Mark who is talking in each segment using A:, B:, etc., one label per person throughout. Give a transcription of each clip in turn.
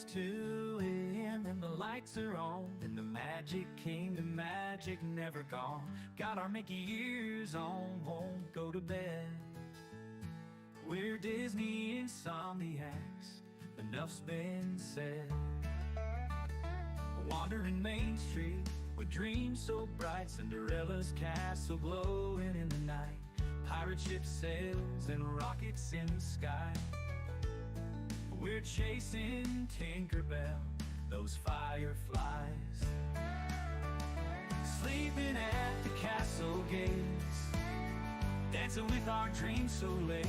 A: It's 2 a.m. and the lights are on. In the Magic Kingdom, magic never gone. Got our Mickey ears on, won't go to bed. We're Disney Insomniacs, enough's been said. Wandering Main Street with dreams so bright, Cinderella's castle glowing in the night. Pirate ship sails and rockets in the sky. We're chasing Tinkerbell, those fireflies. Sleeping at the castle gates, dancing with our dreams so late.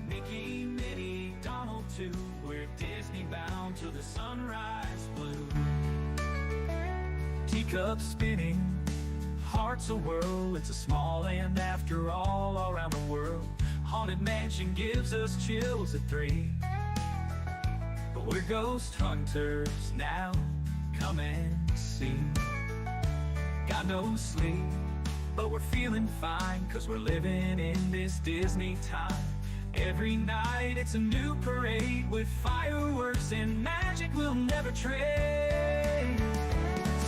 A: Mickey, Minnie, Donald too. We're Disney bound till the sunrise blue. Teacups spinning, hearts a whirl. It's a small land after all around the world. Haunted Mansion gives us chills at 3. But we're ghost hunters now, come and see. Got no sleep, but we're feeling fine, 'cause we're living in this Disney time. Every night it's a new parade with fireworks and magic we'll never trade.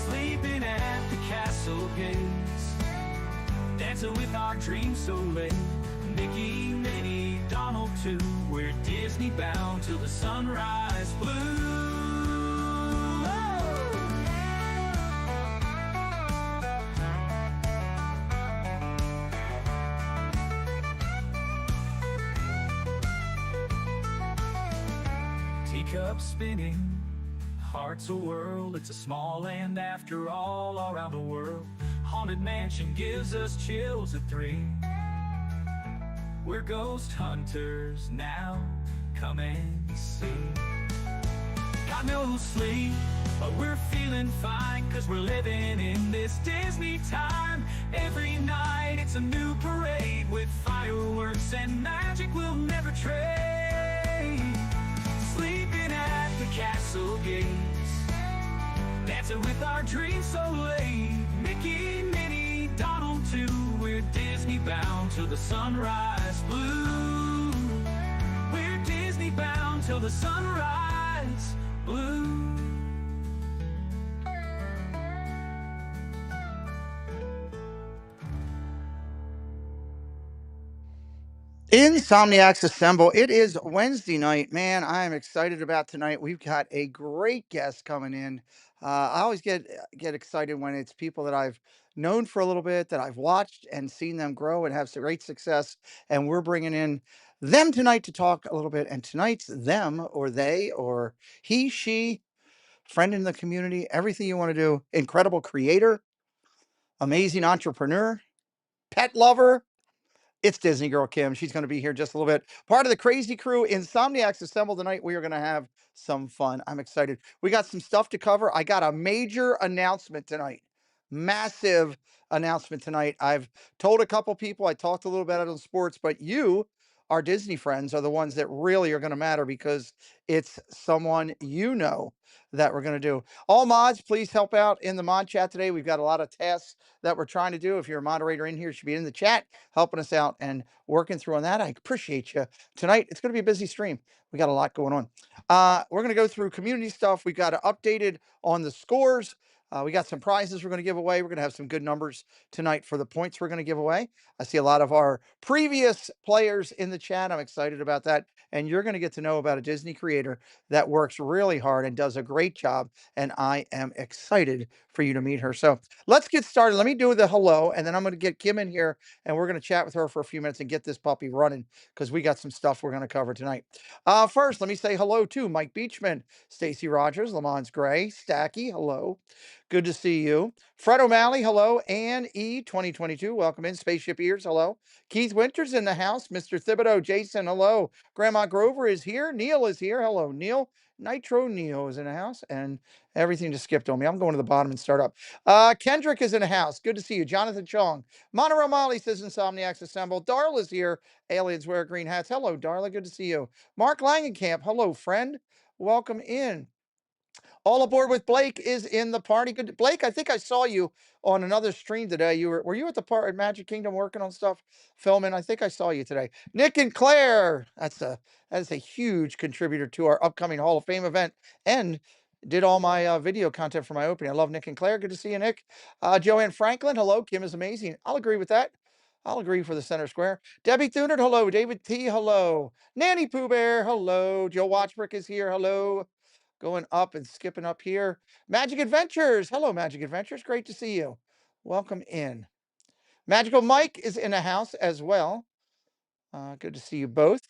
A: Sleeping at the castle gates, dancing with our dreams so late. Mickey, Minnie, Donald too. We're Disney bound till the sunrise blue. Teacups spinning, hearts a whirl. It's a small land after all around the world. Haunted Mansion gives us chills at 3. We're ghost hunters now, come and see. Got no sleep, but we're feeling fine, 'cause we're living in this Disney time. Every night it's a new parade with fireworks and magic we'll never trade. Sleeping at the castle gates, dancing with our dreams so late. Mickey, Minnie, Donald too. We're Disney bound till the sunrise blue. We're Disney bound till the sunrise blue.
B: Insomniacs assemble. It is Wednesday night. Man, I'm excited about tonight. We've got a great guest coming in. I always get excited when it's people that I've known for a little bit, that I've watched and seen them grow and have some great success. And we're bringing in them tonight to talk a little bit. And tonight's them or they or he, she, friend in the community, everything you want to do. Incredible creator, amazing entrepreneur, pet lover. It's Disney Girl Kim. She's going to be here just a little bit. Part of the crazy crew, Insomniacs assembled tonight. We are going to have some fun. I'm excited. We got some stuff to cover. I got a major announcement tonight. Massive announcement tonight. I've told a couple people, I talked a little bit on sports, but you, our Disney friends, are the ones that really are going to matter, because it's someone you know that we're going to do. All mods, please help out in the mod chat today. We've got a lot of tasks that we're trying to do. If you're a moderator in here, you should be in the chat helping us out and working through on that. I appreciate you. Tonight, it's going to be a busy stream. We got a lot going on. We're going to go through community stuff. We got updated on the scores. We got some prizes we're going to give away. We're going to have some good numbers tonight for the points we're going to give away. I see a lot of our previous players in the chat. I'm excited about that. And you're going to get to know about a Disney creator that works really hard and does a great job. And I am excited for you to meet her. So let's get started. Let me do the hello, and then I'm going to get Kim in here, and we're going to chat with her for a few minutes and get this puppy running, because we got some stuff we're going to cover tonight. First, let me say hello to Mike Beachman, Stacy Rogers, Lamont Gray, Stacky, hello. Good to see you. Fred O'Malley, hello. Ann E. 2022, welcome in. Spaceship Ears, hello. Keith Winters in the house. Mr. Thibodeau, Jason, hello. Grandma Grover is here. Neil is here. Hello, Neil. Nitro Neo is in the house, and everything just skipped on me. I'm going to the bottom and start up. Kendrick is in the house. Good to see you. Jonathan Chong. Monorail Molly says Insomniacs assemble. Darla's here. Aliens wear green hats. Hello, Darla. Good to see you. Mark Langenkamp. Hello, friend. Welcome in. All Aboard with Blake is in the party. Good, Blake. I think I saw you on another stream today. Were you at the part at Magic Kingdom working on stuff, filming? I think I saw you today. Nick and Claire. That is a huge contributor to our upcoming Hall of Fame event, and did all my video content for my opening. I love Nick and Claire. Good to see you, Nick. Joanne Franklin. Hello. Kim is amazing. I'll agree with that. I'll agree for the center square. Debbie Thunard, hello. David T, hello. Nanny Pooh Bear, hello. Joe Watchbrick is here, hello. Going up and skipping up here. Magic Adventures. Hello, Magic Adventures. Great to see you. Welcome in. Magical Mike is in the house as well. Good to see you both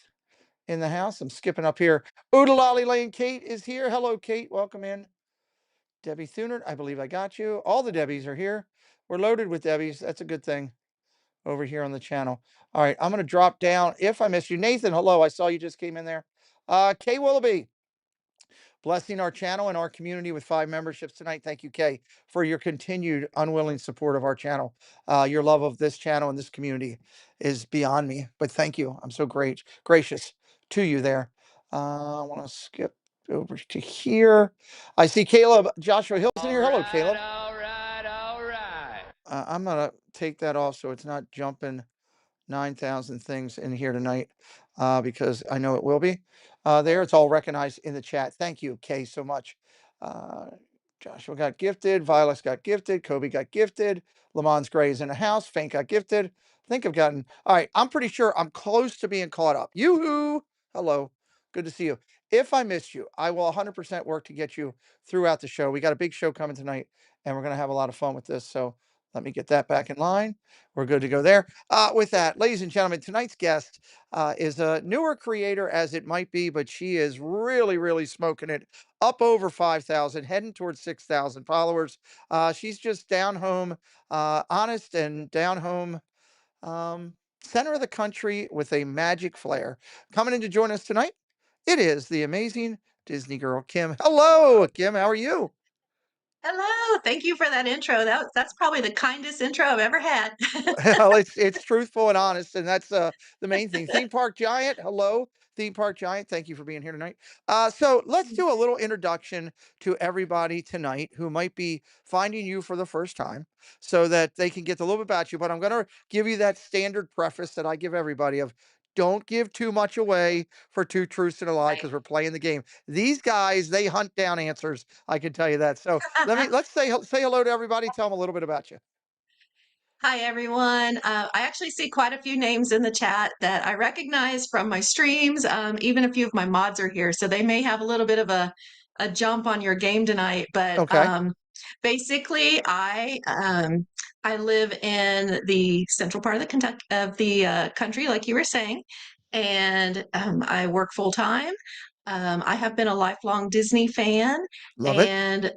B: in the house. I'm skipping up here. Oodalolly Lane Kate is here. Hello, Kate. Welcome in. Debbie Thunard, I believe I got you. All the Debbies are here. We're loaded with Debbies. That's a good thing over here on the channel. All right, I'm going to drop down. If I miss you, Nathan, hello. I saw you just came in there. Kay Willoughby, blessing our channel and our community with 5 memberships tonight. Thank you, Kay, for your continued unwilling support of our channel. Your love of this channel and this community is beyond me, but thank you. I'm so gracious to you there. I want to skip over to here. I see Caleb Joshua Hills in here. Hello, Caleb.
C: All right.
B: I'm going to take that off so it's not jumping 9,000 things in here tonight, because I know it will be. There, it's all recognized in the chat. Thank you, Kay, so much. Uh, Joshua got gifted. Violet's got gifted. Kobe got gifted. Lamont's Gray is in the house. Fank got gifted. I think I've gotten. All right, I'm pretty sure I'm close to being caught up. Yoo-hoo! Hello. Good to see you. If I missed you, I will 100% work to get you throughout the show. We got a big show coming tonight, and we're going to have a lot of fun with this. So let me get that back in line. We're good to go there. With that, ladies and gentlemen, tonight's guest is a newer creator as it might be, but she is really, really smoking it. Up over 5,000, heading towards 6,000 followers. She's just down home, honest and down home, center of the country with a magic flair. Coming in to join us tonight, it is the amazing Disney girl, Kim. Hello, Kim. How are you?
D: Hello, thank you for that intro. That's probably the kindest intro I've ever had.
B: Well, it's truthful and honest, and that's the main thing. Theme Park Giant, hello, Theme Park Giant. Thank you for being here tonight. So let's do a little introduction to everybody tonight who might be finding you for the first time, so that they can get a little bit about you. But I'm going to give you that standard preface that I give everybody of. Don't give too much away for 2 truths and a lie
D: Right.
B: because we're playing the game. These guys, they hunt down answers. I can tell you that. So let's say hello to everybody. Tell them a little bit about you.
D: Hi, everyone. I actually see quite a few names in the chat that I recognize from my streams. Even a few of my mods are here, so they may have a little bit of a jump on your game tonight. But
B: Okay,
D: basically, I live in the central part of the Kentucky of the country, like you were saying, and I work full time. I have been a lifelong Disney fan,
B: love it.
D: and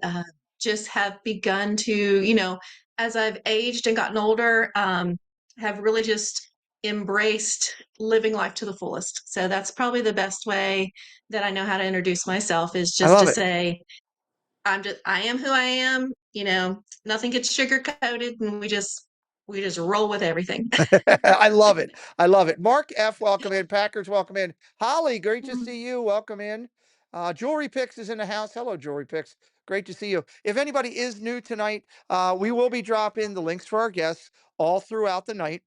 D: just have begun to, as I've aged and gotten older, have really just embraced living life to the fullest. So that's probably the best way that I know how to introduce myself is
B: I
D: just
B: love
D: to
B: it.
D: say, I am who I am, nothing gets sugar coated and we just roll with everything.
B: I love it. I love it. Mark F, welcome in. Packers, welcome in. Holly, great to see you. Welcome in. Jewelry Picks is in the house. Hello, Jewelry Picks. Great to see you. If anybody is new tonight, we will be dropping the links for our guests all throughout the night.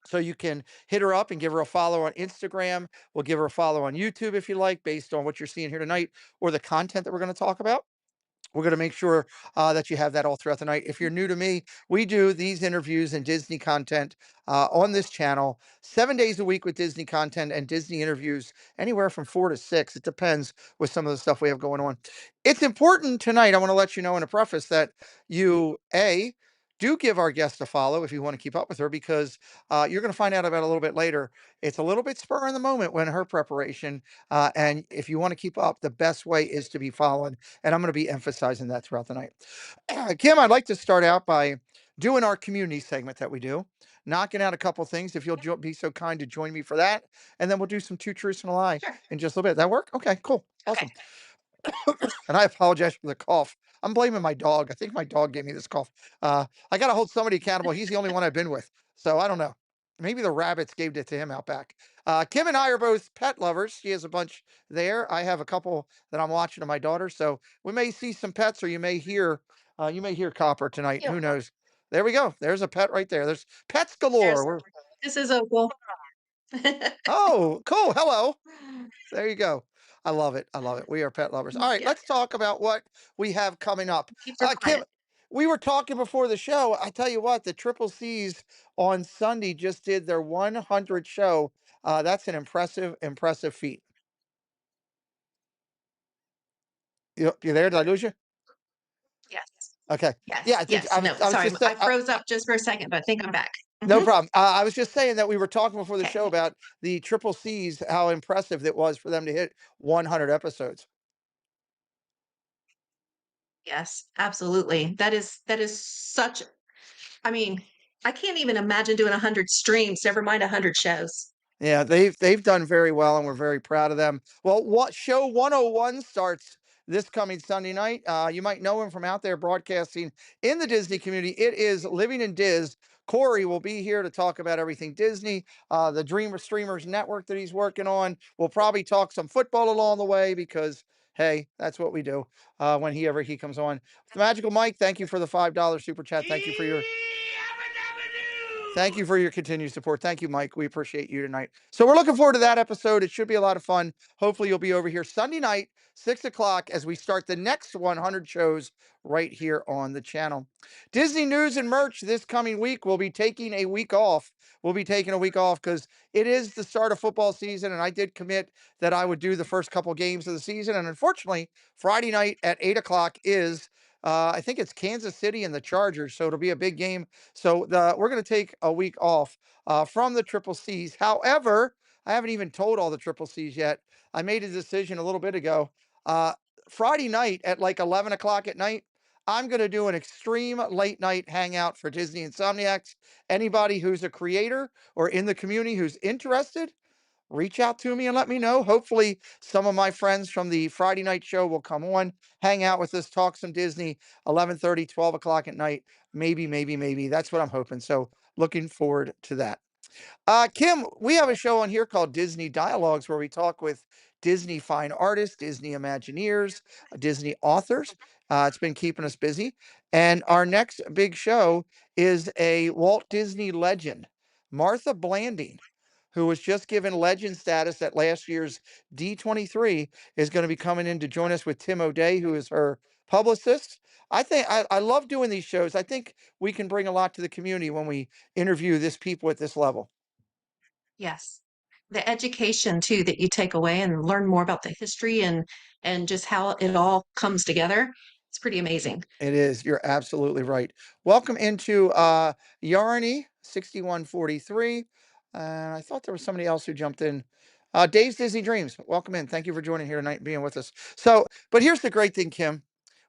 B: So you can hit her up and give her a follow on Instagram. We'll give her a follow on YouTube if you like, based on what you're seeing here tonight or the content that we're going to talk about. We're going to make sure that you have that all throughout the night. If you're new to me, we do these interviews and Disney content on this channel 7 days a week with Disney content and Disney interviews, anywhere from 4 to 6. It depends with some of the stuff we have going on. It's important tonight. I want to let you know in a preface that you, do give our guest a follow if you want to keep up with her, because you're going to find out about it a little bit later. It's a little bit spur in the moment when her preparation. And if you want to keep up, the best way is to be following, and I'm going to be emphasizing that throughout the night. Kim, I'd like to start out by doing our community segment that we do, knocking out a couple things. If you'll be so kind to join me for that, and then we'll do some 2 truths and a lie
D: Sure.
B: in just a little bit. That work? Okay, cool,
D: Okay.
B: awesome. And I apologize for the cough. I'm blaming my dog. I think my dog gave me this cough. I got to hold somebody accountable. He's the only one I've been with, so I don't know. Maybe the rabbits gave it to him out back. Kim and I are both pet lovers. She has a bunch there. I have a couple that I'm watching to my daughter. So we may see some pets, or you may hear Copper tonight.
D: Yeah.
B: Who knows? There we go. There's a pet right there. There's pets
D: There's
B: galore. We're
D: this is Opal.
B: Oh, cool. Hello. There you go. I love it. I love it. We are pet lovers. All right,
D: Yeah,
B: let's talk about what we have coming up.
D: keeps her
B: Kim,
D: quiet.
B: we were talking before the show. I tell you what, the Triple C's on Sunday just did their 100 show. That's an impressive feat. You there? Did I lose you?
D: Yes.
B: Okay. Yeah,
D: Yes,
B: I think
D: yes. No,
B: I was
D: sorry,
B: just
D: I
B: saying.
D: froze up just for a second, but I think I'm back.
B: No
D: Mhm.
B: problem. I was just saying that we were talking before the show
D: Okay.
B: about the Triple C's, how impressive it was for them to hit 100 episodes.
D: Yes, absolutely. That is such I mean, I can't even imagine doing 100 streams, never mind 100 shows.
B: Yeah, they've done very well, and we're very proud of them. Well, what show 101 starts this coming Sunday night? You might know him from out there broadcasting in the Disney community. It is Living in Diz. Corey will be here to talk about everything Disney, the Dreamer Streamers network that he's working on. We'll probably talk some football along the way because hey, that's what we do when he comes on. Magical Mike, thank you for the $5 super chat. Thank you for your continued support. Thank you, Mike. We appreciate you tonight. So we're looking forward to that episode. It should be a lot of fun. Hopefully, you'll be over here Sunday night, 6 o'clock, as we start the next 100 shows right here on the channel. Disney news and merch this coming week. We'll be taking a week off. We'll be taking a week off because it is the start of football season, and I did commit that I would do the first couple games of the season. And unfortunately, Friday night at 8 o'clock is I think it's Kansas City and the Chargers, so it'll be a big game. So we're going to take a week off from the Triple C's. However, I haven't even told all the Triple C's yet. I made a decision a little bit ago. Uh, Friday night at like 11 o'clock at night, I'm going to do an extreme late night hangout for Disney Insomniacs. Anybody who's a creator or in the community who's interested, reach out to me and let me know. Hopefully, some of my friends from the Friday night show will come on, hang out with us, talk some Disney, 11:30, 12 o'clock at night. Maybe. That's what I'm hoping. So, looking forward to that. Kim, we have a show on here called Disney Dialogues where we talk with Disney fine artists, Disney Imagineers, Disney authors. It's been keeping us busy. And our next big show is a Walt Disney legend, Martha Blanding, who was just given legend status at last year's D23, is going to be coming in to join us with Tim O'Day, who is her publicist. I love doing these shows. I think we can bring a lot to the community when we interview this people at this level.
D: Yes. The education too that you take away and learn more about the history and just how it all comes together. It's pretty amazing.
B: It is. You're absolutely right. Welcome into Yarny 6143. I thought there was somebody else who jumped in. Dave's Disney Dreams. Welcome in. Thank you for joining here tonight and being with us. So, but here's the great thing, Kim.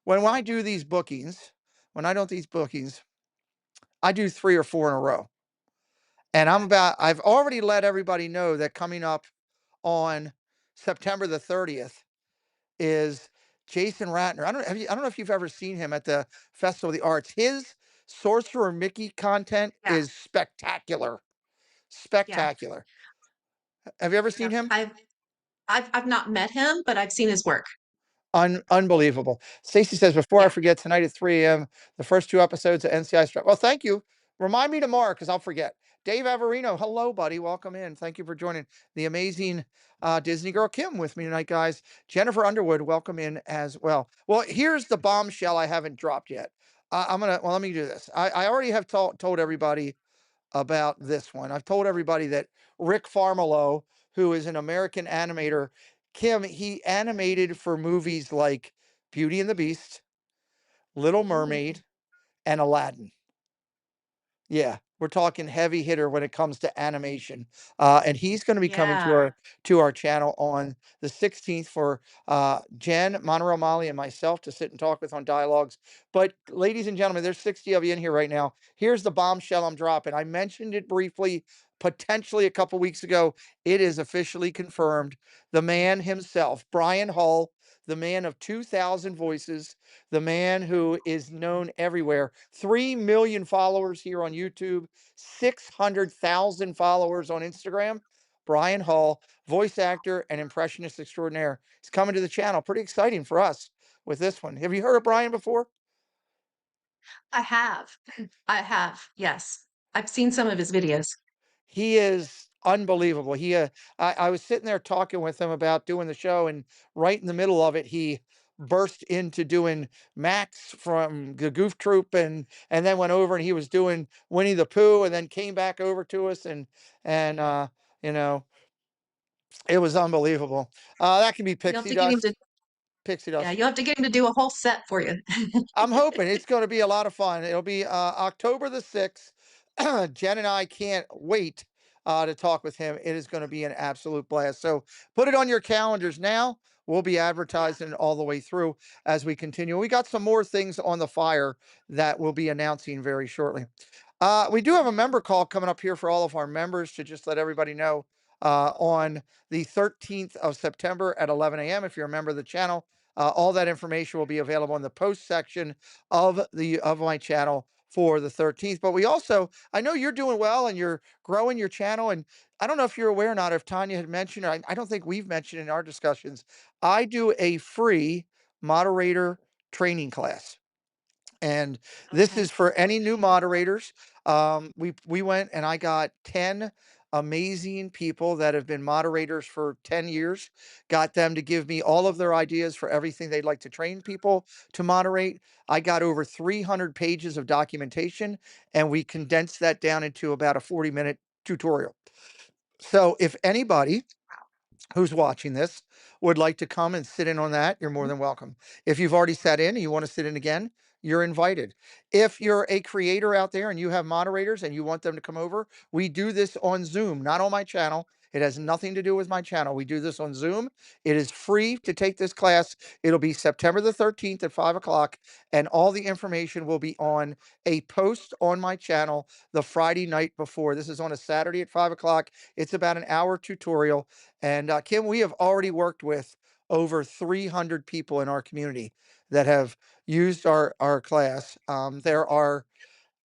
B: When I do these bookings, when I don't these bookings, I do 3 or 4 in a row. And I've already let everybody know that coming up on September the 30th is Jason Ratner. I don't know if you've ever seen him at the Festival of the Arts. His Sorcerer Mickey content
D: Yeah.
B: is spectacular.
D: Yeah.
B: Spectacular. Have you ever seen
D: Yeah.
B: him?
D: I've not met him, but I've seen his work.
B: Unbelievable. Stacy says, before I
D: Yeah.
B: forget, tonight at 3 a.m., the first 2 episodes of NCI Strike. Well, thank you. Remind me tomorrow because I'll forget. Dave Averino, hello, buddy. Welcome in. Thank you for joining the amazing Disney girl Kim with me tonight, guys. Jennifer Underwood, welcome in as well. Well, here's the bombshell I haven't dropped yet. Let me do this. I already have told everybody about this one. I've told everybody that Rick Farmelo, who is an American animator, Kim, he animated for movies like Beauty and the Beast, Little
D: Mm.
B: Mermaid, and Aladdin. Yeah, we're talking heavy hitter when it comes to animation. And he's going to be coming
D: Yeah.
B: to our channel on the 16th for Jen, Monterey Molly, and myself to sit and talk with on dialogues. But ladies and gentlemen, there's 60 of you in here right now. Here's the bombshell I'm dropping. I mentioned it briefly, potentially a couple weeks ago. It is officially confirmed. The man himself, Brian Hull, the man of 2,000 voices, the man who is known everywhere. 3 million followers here on YouTube, 600,000 followers on Instagram. Brian Hall, voice actor and impressionist extraordinaire. He's coming to the channel. Pretty exciting for us with this one. Have you heard of Brian before?
D: I have. I have, yes. I've seen some of his videos.
B: He is unbelievable. I was sitting there talking with him about doing the show, and right in the middle of it, he burst into doing Max from the Goof Troop, and then went over and he was doing Winnie the Pooh, and then came back over to us, and you know, it was unbelievable. That can be
D: You'll have
B: pixie
D: to get him to
B: dust. Pixie
D: yeah,
B: dust.
D: you'll have to get him to do a whole set for you.
B: I'm hoping it's going to be a lot of fun. It'll be October the 6th. Jen and I can't wait to talk with him. It is going to be an absolute blast. So put it on your calendars now. We'll be
D: Yeah.
B: advertising it all the way through as we continue. We got some more things on the fire that we'll be announcing very shortly. We do have a member call coming up here for all of our members to just let everybody know on the 13th of September at 11 a.m. If you're a member of the channel, all that information will be available in the post section of my channel for the 13th. But we also, I know you're doing well and you're growing your channel. And I don't know if you're aware or not, if Tanya had mentioned, or I don't think we've mentioned in our discussions, I do a free moderator training class. And this
D: Okay.
B: is for any new moderators. We went and I got 10 amazing people that have been moderators for 10 years, got them to give me all of their ideas for everything they'd like to train people to moderate. I got over 300 pages of documentation, and we condensed that down into about a 40-minute tutorial. So if anybody who's watching this would like to come and sit in on that, you're more
D: Mhm.
B: than welcome. If you've already sat in and you want to sit in again, you're invited. If you're a creator out there and you have moderators and you want them to come over, we do this on Zoom, not on my channel. It has nothing to do with my channel. We do this on Zoom. It is free to take this class. It'll be September the 13th at 5 o'clock, and all the information will be on a post on my channel the Friday night before. This is on a Saturday at 5 o'clock. It's about an hour tutorial. And Kim, we have already worked with over 300 people in our community that have used our class. There are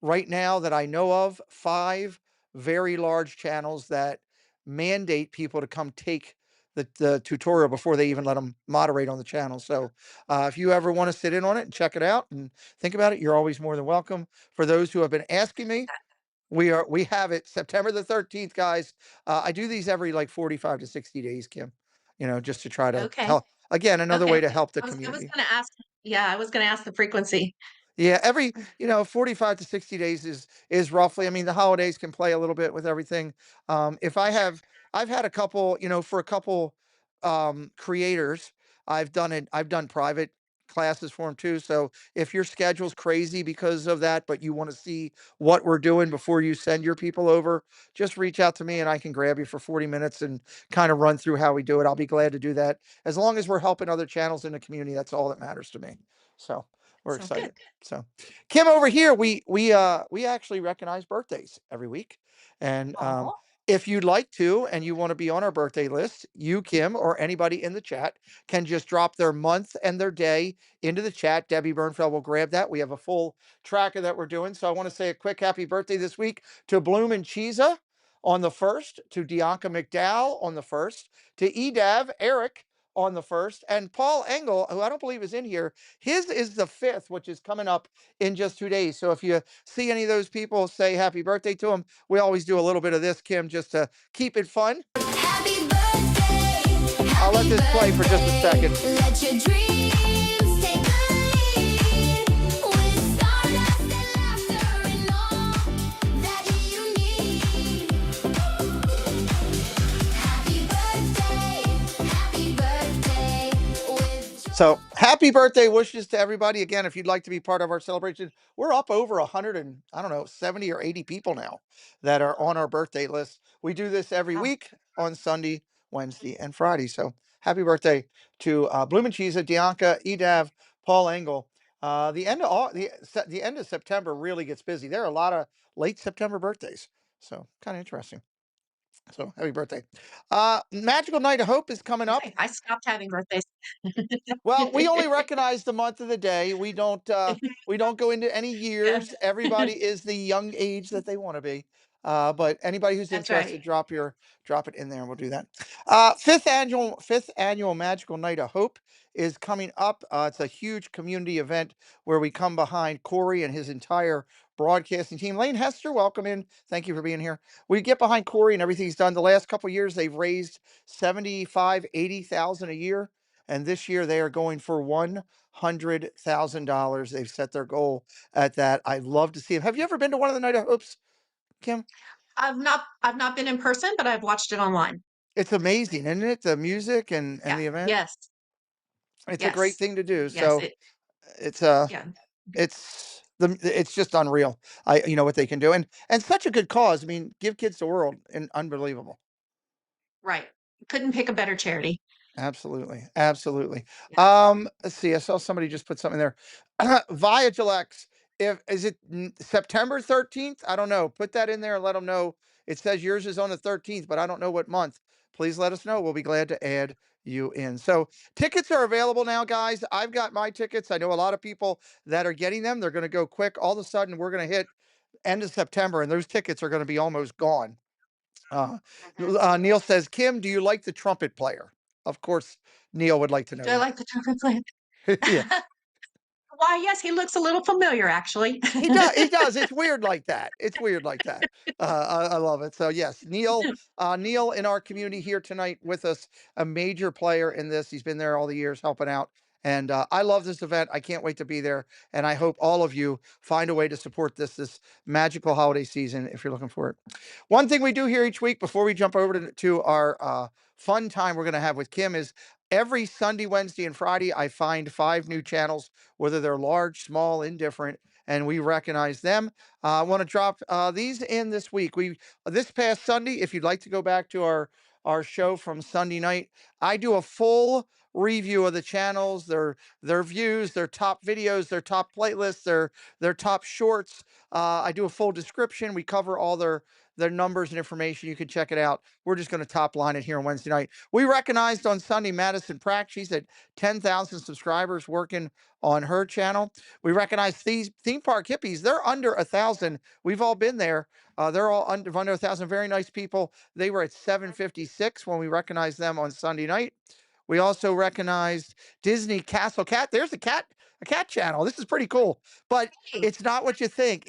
B: right now that I know of 5 very large channels that mandate people to come take the tutorial before they even let them moderate on the channel. So if you ever want to sit in on it and check it out and think about it, you're always more than welcome. For those who have been asking me, we have it September the 13th, guys. I do these every like 45 to 60 days, Kim, just to try to
D: Okay.
B: help. Again, another way
D: Okay.
B: to help the
D: I was
B: community.
D: gonna ask yeah, I was gonna ask the frequency.
B: Yeah, every 45 to 60 days is roughly. I mean, the holidays can play a little bit with everything. If I
D: Sure.
B: have, I've had a couple, for a couple creators, I've done private classes for them too. So if your schedule's crazy because of that, but you want to see what we're doing before you send your people over, just reach out to me and I can grab you for 40 minutes and kind of run through how we do it. I'll be glad to do that. As long as we're helping other channels in the community, that's all that matters to me. So we're
D: Sounds good.
B: excited. So, Kim, over here, we actually recognize birthdays every week, and
D: Oh,
B: if you'd like to, and you want to be on our birthday list, you, Kim, or anybody in the chat can just drop their month and their day into the chat. Debbie Bernfeld will grab that. We have a full tracker that we're doing. So I want to say a quick happy birthday this week to Bloom and Cheesa on the 1st, to Dianca McDowell on the 1st, to Edav Eric on the 1st, and Paul Engel, who I don't believe is in here. His is the 5th, which is coming up in just 2 days. So if you see any of those people, say happy birthday to them. We always do a little bit of this, Kim, just to keep it fun.
E: Happy birthday,
B: I'll let
E: happy
B: this play for just a
E: birthday.
B: second.
E: Let your dreams take the lead. With stardust and laughter and all that you need. Happy birthday with
B: So happy birthday wishes to everybody. Again, if you'd like to be part of our celebration, we're up over 100 and I don't know, 70 or 80 people now that are on our birthday list. We do this every
D: wow.
B: week on Sunday, Wednesday, and Friday. So happy birthday to Bloom and Cheesa, Dianca, Edav, Paul Engel. The end of September really gets busy. There are a lot of late September birthdays. So kind of interesting. So happy birthday. Magical Night of Hope is coming up.
D: I stopped having birthdays.
B: Well, we only recognize the month of the day. We don't go into any
D: Yeah,
B: years. Everybody is the young age that they want to be. But anybody who's
D: that's right.
B: interested, drop it in there and we'll do that. Fifth annual Magical Night of Hope is coming up. It's a huge community event where we come behind Corey and his entire broadcasting team. Lane Hester, welcome in. Thank you for being here. We get behind Corey and everything he's done. The last couple of years, they've raised 75, 80,000 a year, and this year they are going for $100,000. They've set their goal at that. I'd love to see him. Have you ever been to one of the Night of Hopes, Kim?
D: I've not been in person, but I've watched it online.
B: It's amazing, isn't it? The music and
D: Yeah.
B: the event.
D: Yes.
B: It's a great
D: Yes.
B: thing to do.
D: Yes.
B: So it's uh
D: Yeah.
B: it's just unreal. What they can do, and such a good cause. I mean, give kids the world, and unbelievable.
D: Right. Couldn't pick a better charity.
B: Absolutely, absolutely.
D: Yeah.
B: Let's see. I saw somebody just put something there. Viagilex. If is it September 13th? I don't know. Put that in there and let them know. It says yours is on the 13th, but I don't know what month. Please let us know. We'll be glad to add you in. So tickets are available now, guys. I've got my tickets. I know a lot of people that are getting them. They're going to go quick. All of a sudden, we're going to hit end of September, and those tickets are going to be almost gone. Uh,
D: Mhm.
B: Neil says, Kim, do you like the trumpet player? Of course, Neil would like to know
D: Do I
B: that.
D: like the trumpet player?
B: Yeah,
D: Why, yes, he looks a little familiar, actually.
B: he does. He does. It's weird like that. It's weird like that. I love it. So yes, Neil in our community here tonight with us, a major player in this. He's been there all the years helping out. And I love this event. I can't wait to be there. And I hope all of you find a way to support this magical holiday season if you're looking for it. One thing we do here each week before we jump over to our fun time we're going to have with Kim is every Sunday, Wednesday, and Friday, I find 5 new channels, whether they're large, small, indifferent, and we recognize them. I want to drop these in this week. We This past Sunday, if you'd like to go back to our show from Sunday night, I do a full review of the channels, their views, their top videos, their top playlists, their top shorts. I do a full description. We cover all their numbers and information. You can check it out. We're just going to top line it here on Wednesday night. We recognized on Sunday Madison Pratt. She's at 10,000 subscribers working on her channel. We recognize these theme park hippies. They're under 1,000. We've all been there. They're all under 1,000. Very nice people. They were at 756 when we recognized them on Sunday night. We also recognized Disney Castle Cat. There's a cat channel. This is pretty cool, but
D: Hey.
B: it's not what you think.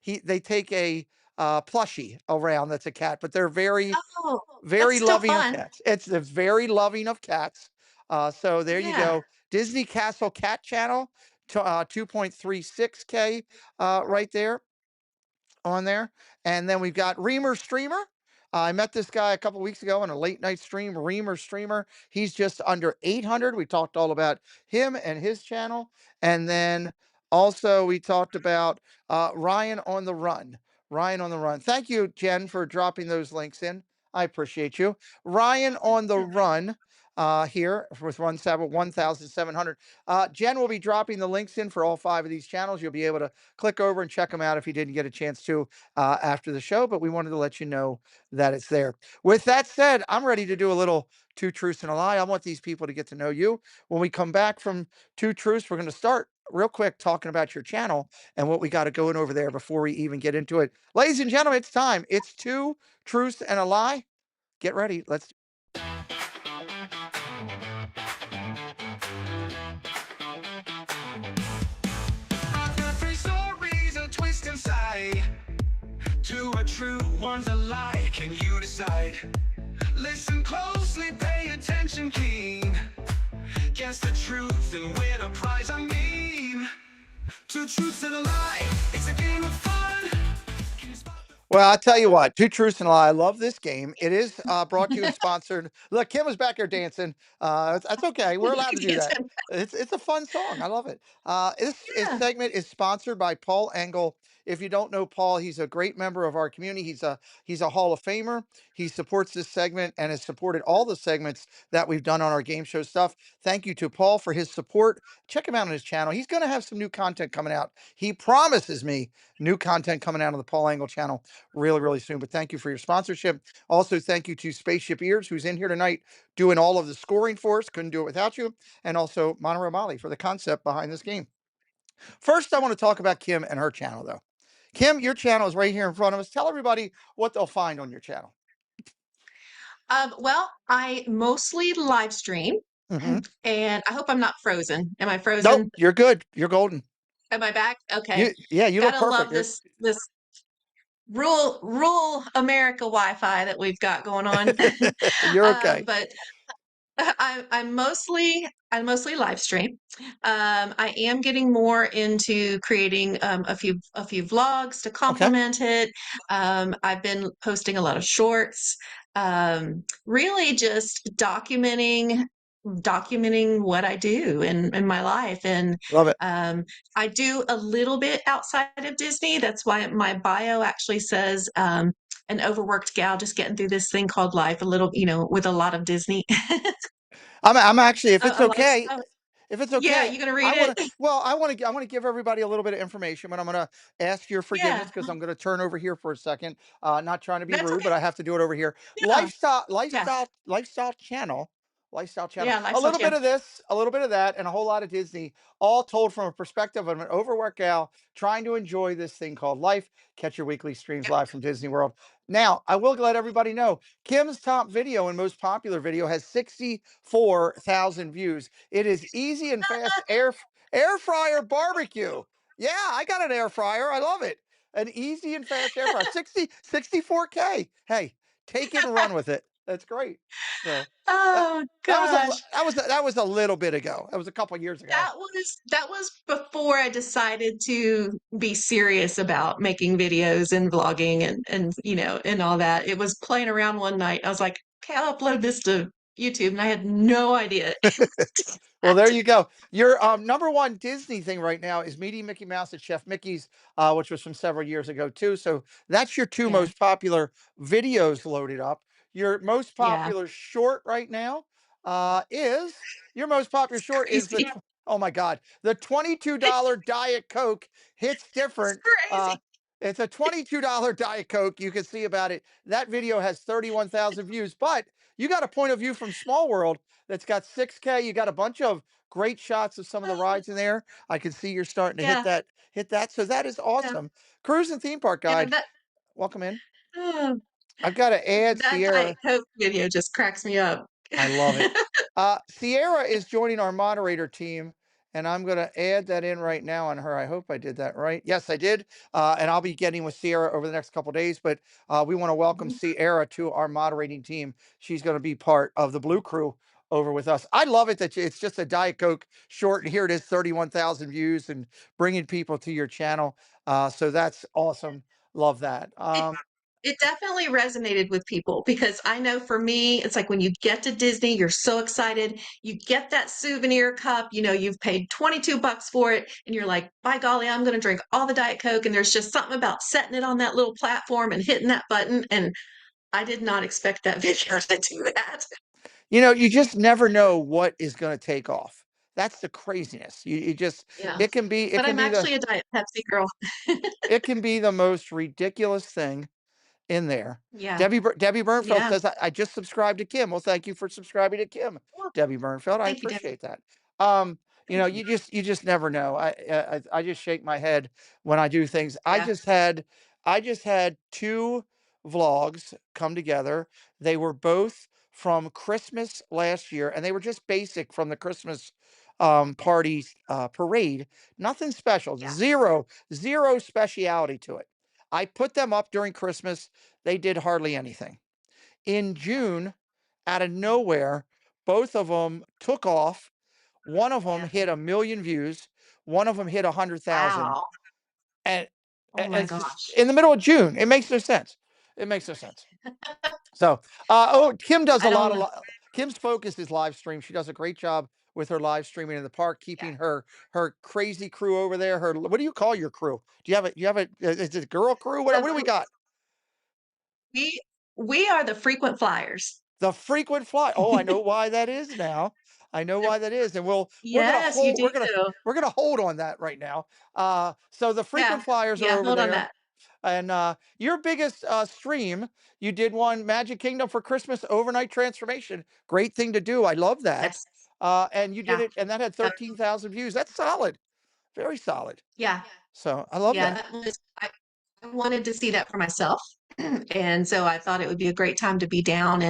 B: They take a plushie around that's a cat, but they're
D: Oh, that's
B: very
D: still
B: loving of
D: fun.
B: cats. It's the very loving of cats. So there you
D: Yeah.
B: go. Disney Castle Cat Channel, 2.36K right there on there. And then we've got Reamer Streamer. I met this guy a couple weeks ago on a late night stream. Reamer Streamer. He's just under 800. We talked all about him and his channel. And then also we talked about Ryan on the Run. Ryan on the Run. Thank you, Jen, for dropping those links in. I appreciate you. Ryan on the Run here with 1,700. Jen will be dropping the links in for all 5 of these channels. You'll be able to click over and check them out if you didn't get a chance to after the show, but we wanted to let you know that it's there. With that said, I'm ready to do a little Two Truths and a Lie. I want these people to get to know you. When we come back from Two Truths, we're going to start real quick talking about your channel and what we got to go in over there before we even get into it. Ladies and gentlemen, it's time. It's Two Truths and a Lie. Get ready. Let's
A: I've got 3 stories, a twist inside. Two are true, one's a lie. Can you decide? Listen closely, pay attention keen. Guess the truth and win a prize. I mean, 2 truths and a lie. It's a game of fun. Can you spot the
B: Well, I'll tell you what, Two Truths and a Lie. I love this game. It is brought to you and sponsored. Look, Kim was back here dancing. That's okay. We're allowed to do
D: Yes.
B: that. It's a fun song. I love it. This
D: Yeah.
B: segment is sponsored by Paul Engel If you don't know Paul, he's a great member of our community. He's a Hall of Famer. He supports this segment and has supported all the segments that we've done on our game show stuff. Thank you to Paul for his support. Check him out on his channel. He's going to have some new content coming out. He promises me new content coming out on the Paul Angle channel really, really soon. But thank you for your sponsorship. Also, thank you to Spaceship Ears, who's in here tonight doing all of the scoring for us. Couldn't do it without you. And also Monterey Molly for the concept behind this game. First, I want to talk about Kim and her channel, though. Kim, your channel is right here in front of us. Tell everybody what they'll find on your channel.
D: Well, I mostly live stream,
B: Hmm.
D: and I hope I'm not frozen. Am I
B: Nope,
D: frozen?
B: you're good. You're golden.
D: Am I back? Okay.
B: Yeah, you look
D: Gotta
B: perfect.
D: love this rural America Wi-Fi that we've got going on.
B: You're okay.
D: But I mostly live stream. I am getting more into creating a few vlogs to
B: Okay,
D: complement it. I've been posting a lot of shorts, really just documenting what I do in my life. And
B: love it.
D: I do a little bit outside of Disney. That's why my bio actually says an overworked gal just getting through this thing called life, a little, with a lot of Disney.
B: I'm actually, if it's
D: A lot of
B: okay,
D: stuff.
B: if it's
D: Yeah,
B: okay,
D: you gonna read
B: I
D: it?
B: want to. Well, I want to give everybody a little bit of information, but I'm going to ask your forgiveness
D: Yeah,
B: because I'm going to turn over here for a second. Not trying to be
D: that's
B: rude, but
D: okay.
B: I have to do it over here.
D: Yeah, yeah,
B: Lifestyle channel.
D: yeah.
B: A
D: Lifestyle
B: little bit
D: channel.
B: of this, a little bit of that, and a whole lot of Disney, all told from a perspective of an overworked gal trying to enjoy this thing called life. Catch your weekly streams
D: Yep.
B: live from Disney World. Now, I will let everybody know Kim's top video and most popular video has 64,000 views. It is easy and fast air fryer barbecue. Yeah, I got an air fryer. I love it. An easy and fast air fryer. 64K. Hey, take it and run with it. That's great. So that
D: Oh
B: that was a
D: gosh.
B: that was a little bit ago. That was a couple years ago.
D: That was before I decided to be serious about making videos and vlogging and all that. It was playing around one night. I was like, okay, I'll upload this to YouTube, and I had no idea.
B: Well, there you go. Your number one Disney thing right now is meeting Mickey Mouse at Chef Mickey's, which was from several years ago too. So that's your two
D: Yeah,
B: most popular videos loaded up. Your most
D: yeah.
B: popular short right now is your most popular
D: It's
B: short is
D: crazy.
B: oh my god, the $22 Diet Coke hits
D: It's
B: different. Uh,
D: crazy.
B: it's a $22 Diet Coke. You can see about it. That video has 31,000 views, but you got a point of view from Small World that's got 6K. You got a bunch of great shots of some of the rides in there. I can see you're starting to
D: Yeah,
B: hit that. So that is
D: yeah,
B: awesome. Cruise and theme park
D: yeah.
B: guide. Welcome in.
D: Oh,
B: I've got to add
D: that Diet
B: Sierra.
D: Coke video just cracks me up.
B: I love it. Sierra is joining our moderator team, and I'm going to add that in right now on her. I hope I did that right. Yes, I did. And I'll be getting with Sierra over the next couple days. But we want to welcome
D: Mhm.
B: Sierra to our moderating team. She's going to be part of the Blue Crew over with us. I love it that it's just a Diet Coke short, and here it is, 31,000 views, and bringing people to your channel. So that's awesome. Love that.
D: It it definitely resonated with people because I know for me, it's like when you get to Disney, you're so excited. You get that souvenir cup, you've paid 22 bucks for it, and you're like, by golly, I'm going to drink all the Diet Coke. And there's just something about setting it on that little platform and hitting that button. And I did not expect that video to do that.
B: You just never know what is going to take off. That's the craziness. You just
D: Yeah.
B: it can be it
D: But
B: can
D: I'm
B: be the
D: actually a Diet Pepsi girl.
B: it can be the most ridiculous thing in there.
D: Yeah.
B: Debbie Bernfeld
D: Yeah.
B: says, I just subscribed to Kim. Well, thank you for subscribing to Kim,
D: Well,
B: Debbie Bernfeld. I
D: thank you, Debbie.
B: appreciate that. Um,
D: Thank you.
B: you just never know. I just shake my head when I do things.
D: Yeah.
B: I just had two vlogs come together. They were both from Christmas last year, and they were just basic from the Christmas party parade. Nothing special.
D: Yeah.
B: Zero speciality to it. I put them up during Christmas. They did hardly anything. In June, out of nowhere, both of them took off. One of them
D: Yeah.
B: hit 1 million views. One of them hit 100,000.
D: Wow.
B: And,
D: Oh
B: and
D: my
B: it's just
D: gosh.
B: in the middle of June. It makes no sense. It makes no sense. So, Kim does
D: I
B: a lot
D: don't
B: of
D: know.
B: Kim's focus is live stream. She does a great job with her live streaming in the park, keeping her crazy crew over there. Her what do you call your crew? Do you have a is it a girl crew? What do we
D: So
B: got?
D: we we are the frequent flyers.
B: The frequent fly. Oh, I know why that is now. I know why that is, and
D: Yes, you do.
B: we're gonna hold on that right now. So the frequent
D: Yeah,
B: flyers are
D: yeah,
B: over
D: hold on
B: there.
D: that.
B: And your biggest stream, you did one Magic Kingdom for Christmas overnight transformation. Great thing to do. I love that.
D: Yes.
B: And you did
D: Yeah.
B: it, and that had
D: That
B: 13,000 views. That's solid. Very solid.
D: yeah.
B: So I love
D: Yeah,
B: that.
D: that was I wanted to see that for myself. And so I thought it would be a great time to be down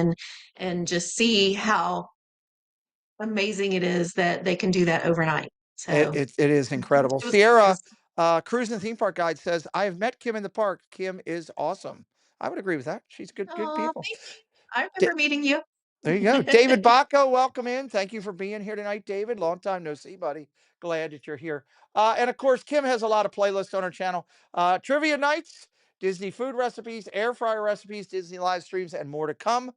D: and just see how amazing it is that they can do that overnight. So
B: It is incredible.
D: it
B: Sierra,
D: was
B: Cruise and Theme Park Guide says, I have met Kim in the park. Kim is awesome. I would agree with that. She's good
D: oh,
B: people.
D: thank you. I remember meeting you.
B: There you go. David Bacco, welcome in. Thank you for being here tonight, David. Long time no see, buddy. Glad that you're here. And of course, Kim has a lot of playlists on her channel. Trivia nights, Disney food recipes, air fryer recipes, Disney live streams, and more to come.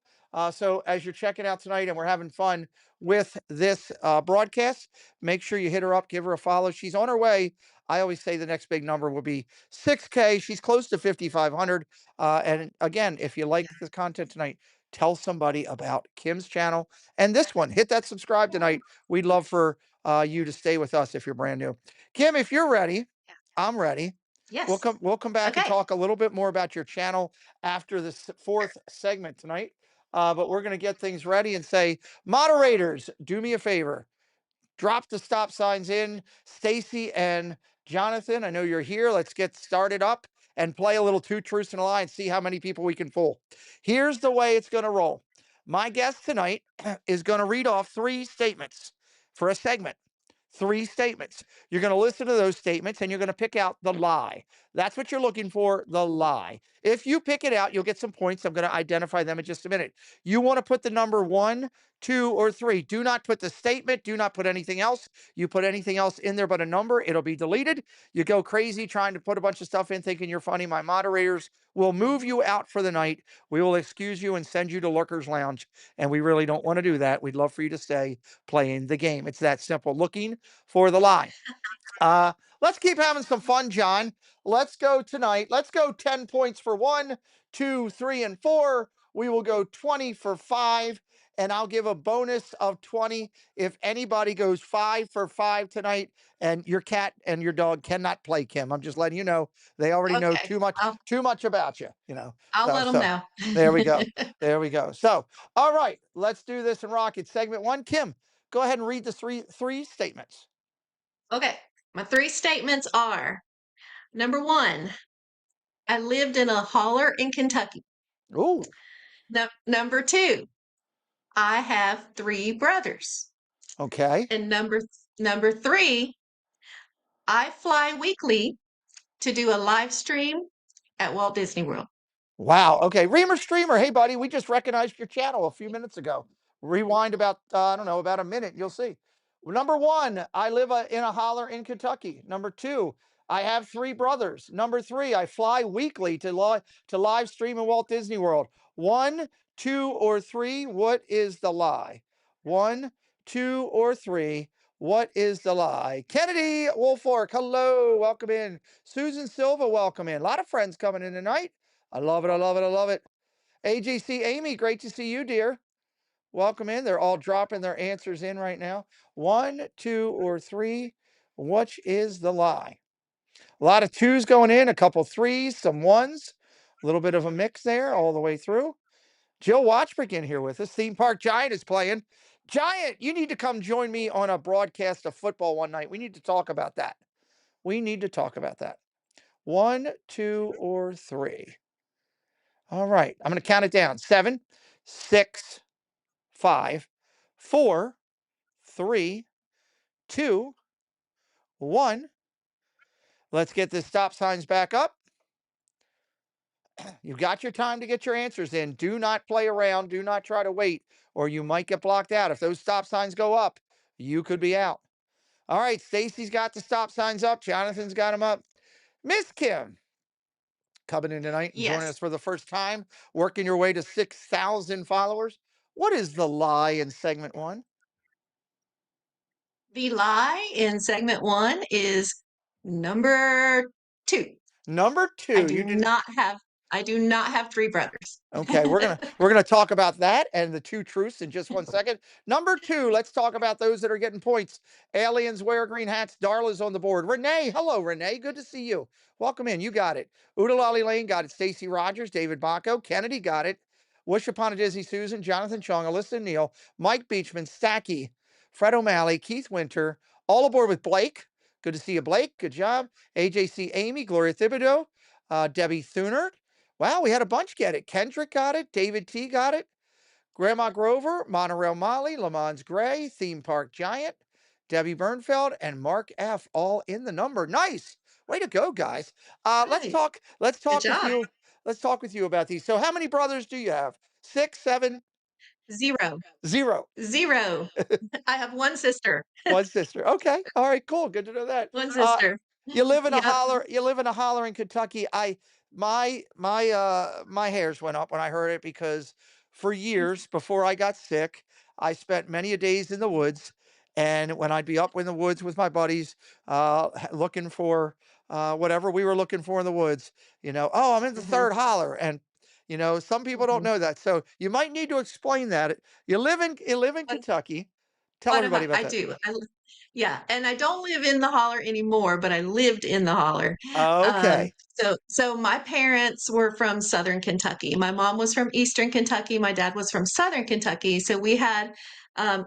B: So as you're checking out tonight and we're having fun with this broadcast, make sure you hit her up, give her a follow. She's on her way. I always say the next big number will be 6K. She's close to 5,500. And again, if you like the content tonight, tell somebody about Kim's channel and this one. Hit that subscribe tonight. We'd love for you to stay with us if you're brand new. Kim, if you're ready,
D: Yeah.
B: I'm ready.
D: Yes.
B: We'll come back and
D: Okay.
B: talk a little bit more about your channel after the fourth segment tonight. But we're going to get things ready and say, moderators, do me a favor. Drop the stop signs in. Stacy and Jonathan, I know you're here. Let's get started up and play a little two truths and a lie and see how many people we can fool. Here's the way it's going to roll. My guest tonight is going to read off three statements for a segment. Three statements. You're going to listen to those statements and you're going to pick out the lie. That's what you're looking for, the lie. If you pick it out, you'll get some points. I'm going to identify them in just a minute. You want to put the number one, two, or three. Do not put the statement. Do not put anything else. You put anything else in there but a number, it'll be deleted. You go crazy trying to put a bunch of stuff in thinking you're funny. My moderators will move you out for the night. We will excuse you and send you to Lurker's Lounge. And we really don't want to do that. We'd love for you to stay playing the game. It's that simple. Looking for the lie. Uh, let's keep having some fun, John. Let's go tonight. Let's go 10 points for one, two, three, and four. We will go 20 for five, and I'll give a bonus of 20 if anybody goes 5 for 5 tonight. And your cat and your dog cannot play, Kim. I'm just letting you know. They already know
D: Okay.
B: too much about you,
D: I'll
B: So,
D: let them
B: so
D: know.
B: there we go. There we go. So, all right, let's do this and rock it. Segment one, Kim, go ahead and read the three statements.
D: Okay. My three statements are number one, I lived in a holler in Kentucky.
B: Ooh,
D: Number two, I have three brothers.
B: okay.
D: And number three, I fly weekly to do a live stream at Walt Disney World.
B: Wow. Okay. Reamer Streamer. Hey, buddy, we just recognized your channel a few minutes ago. Rewind about, I don't know, about a minute. You'll see. Number one, I live in a holler in Kentucky. Number two, I have three brothers. Number three, I fly weekly to live stream in Walt Disney World. One, two, or three. What is the lie? One, two, or three. What is the lie? Kennedy Wolfork, hello. Welcome in. Susan Silva, welcome in. A lot of friends coming in tonight. I love it. I love it. I love it. AGC Amy, great to see you, dear. Welcome in. They're all dropping their answers in right now. One, two, or three. Which is the lie? A lot of twos going in, a couple threes, some ones, a little bit of a mix there all the way through. Jill Watchbrick in here with us. Theme Park Giant is playing. Giant, you need to come join me on a broadcast of football one night. We need to talk about that. We need to talk about that. One, two, or three. All right. I'm going to count it down. 7, 6, 5, 4, 3, 2, 1. Let's get the stop signs back up. You've got your time to get your answers in. Do not play around. Do not try to wait, or you might get blocked out. If those stop signs go up, you could be out. All right. Stacy's got the stop signs up. Jonathan's got them up. Miss Kim, coming in tonight and joining
D: Yes.
B: us for the first time, working your way to 6,000 followers. What is the lie in segment one?
D: The lie in segment one is number two.
B: Number
D: I
B: two,
D: do
B: you did.
D: not have I do not have three brothers.
B: Okay, we're gonna talk about that and the two truths in just one second. Number two, let's talk about those that are getting points. Aliens wear green hats. Darla's on the board. Renee, hello, Renee. Good to see you. Welcome in. You got it. Udalali Lane got it. Stacy Rogers, David Bacco, Kennedy got it. Wish upon a Disney Susan, Jonathan Chung, Alyssa Neal, Mike Beachman, Stacky, Fred O'Malley, Keith Winter, all aboard with Blake. Good to see you, Blake. Good job. AJC Amy, Gloria Thibodeau, Debbie Thunert. Wow, we had a bunch get it. Kendrick got it. David T got it. Grandma Grover, Monorail Molly, Lamons Gray, Theme Park Giant, Debbie Bernfeld, and Mark F. all in the number. Nice. Way to go, guys. Let's
D: Nice.
B: talk. Let's
D: Good
B: talk with
D: job.
B: you. Let's talk with you about these. So, how many brothers do you have? Six, seven,
D: Zero.
B: zero.
D: Zero. I have one sister.
B: One sister. Okay. All right. Cool. Good to know that.
D: One
B: Uh,
D: sister.
B: you live in a
D: Yep.
B: holler. You live in a holler in Kentucky. My hairs went up when I heard it because for years before I got sick, I spent many a days in the woods, and when I'd be up in the woods with my buddies, looking for whatever we were looking for in the woods, oh, I'm in the
D: Mhm.
B: third holler, and some people don't
D: Mhm.
B: know that, so you might need to explain that. You live in
D: One
B: Kentucky. Tell
D: one of
B: everybody
D: my
B: about
D: I
B: that.
D: do. Yeah, and I don't live in the holler anymore, but I lived in the holler. Um,
B: Okay.
D: so my parents were from Southern Kentucky. My mom was from Eastern Kentucky. My dad was from Southern Kentucky. So we had,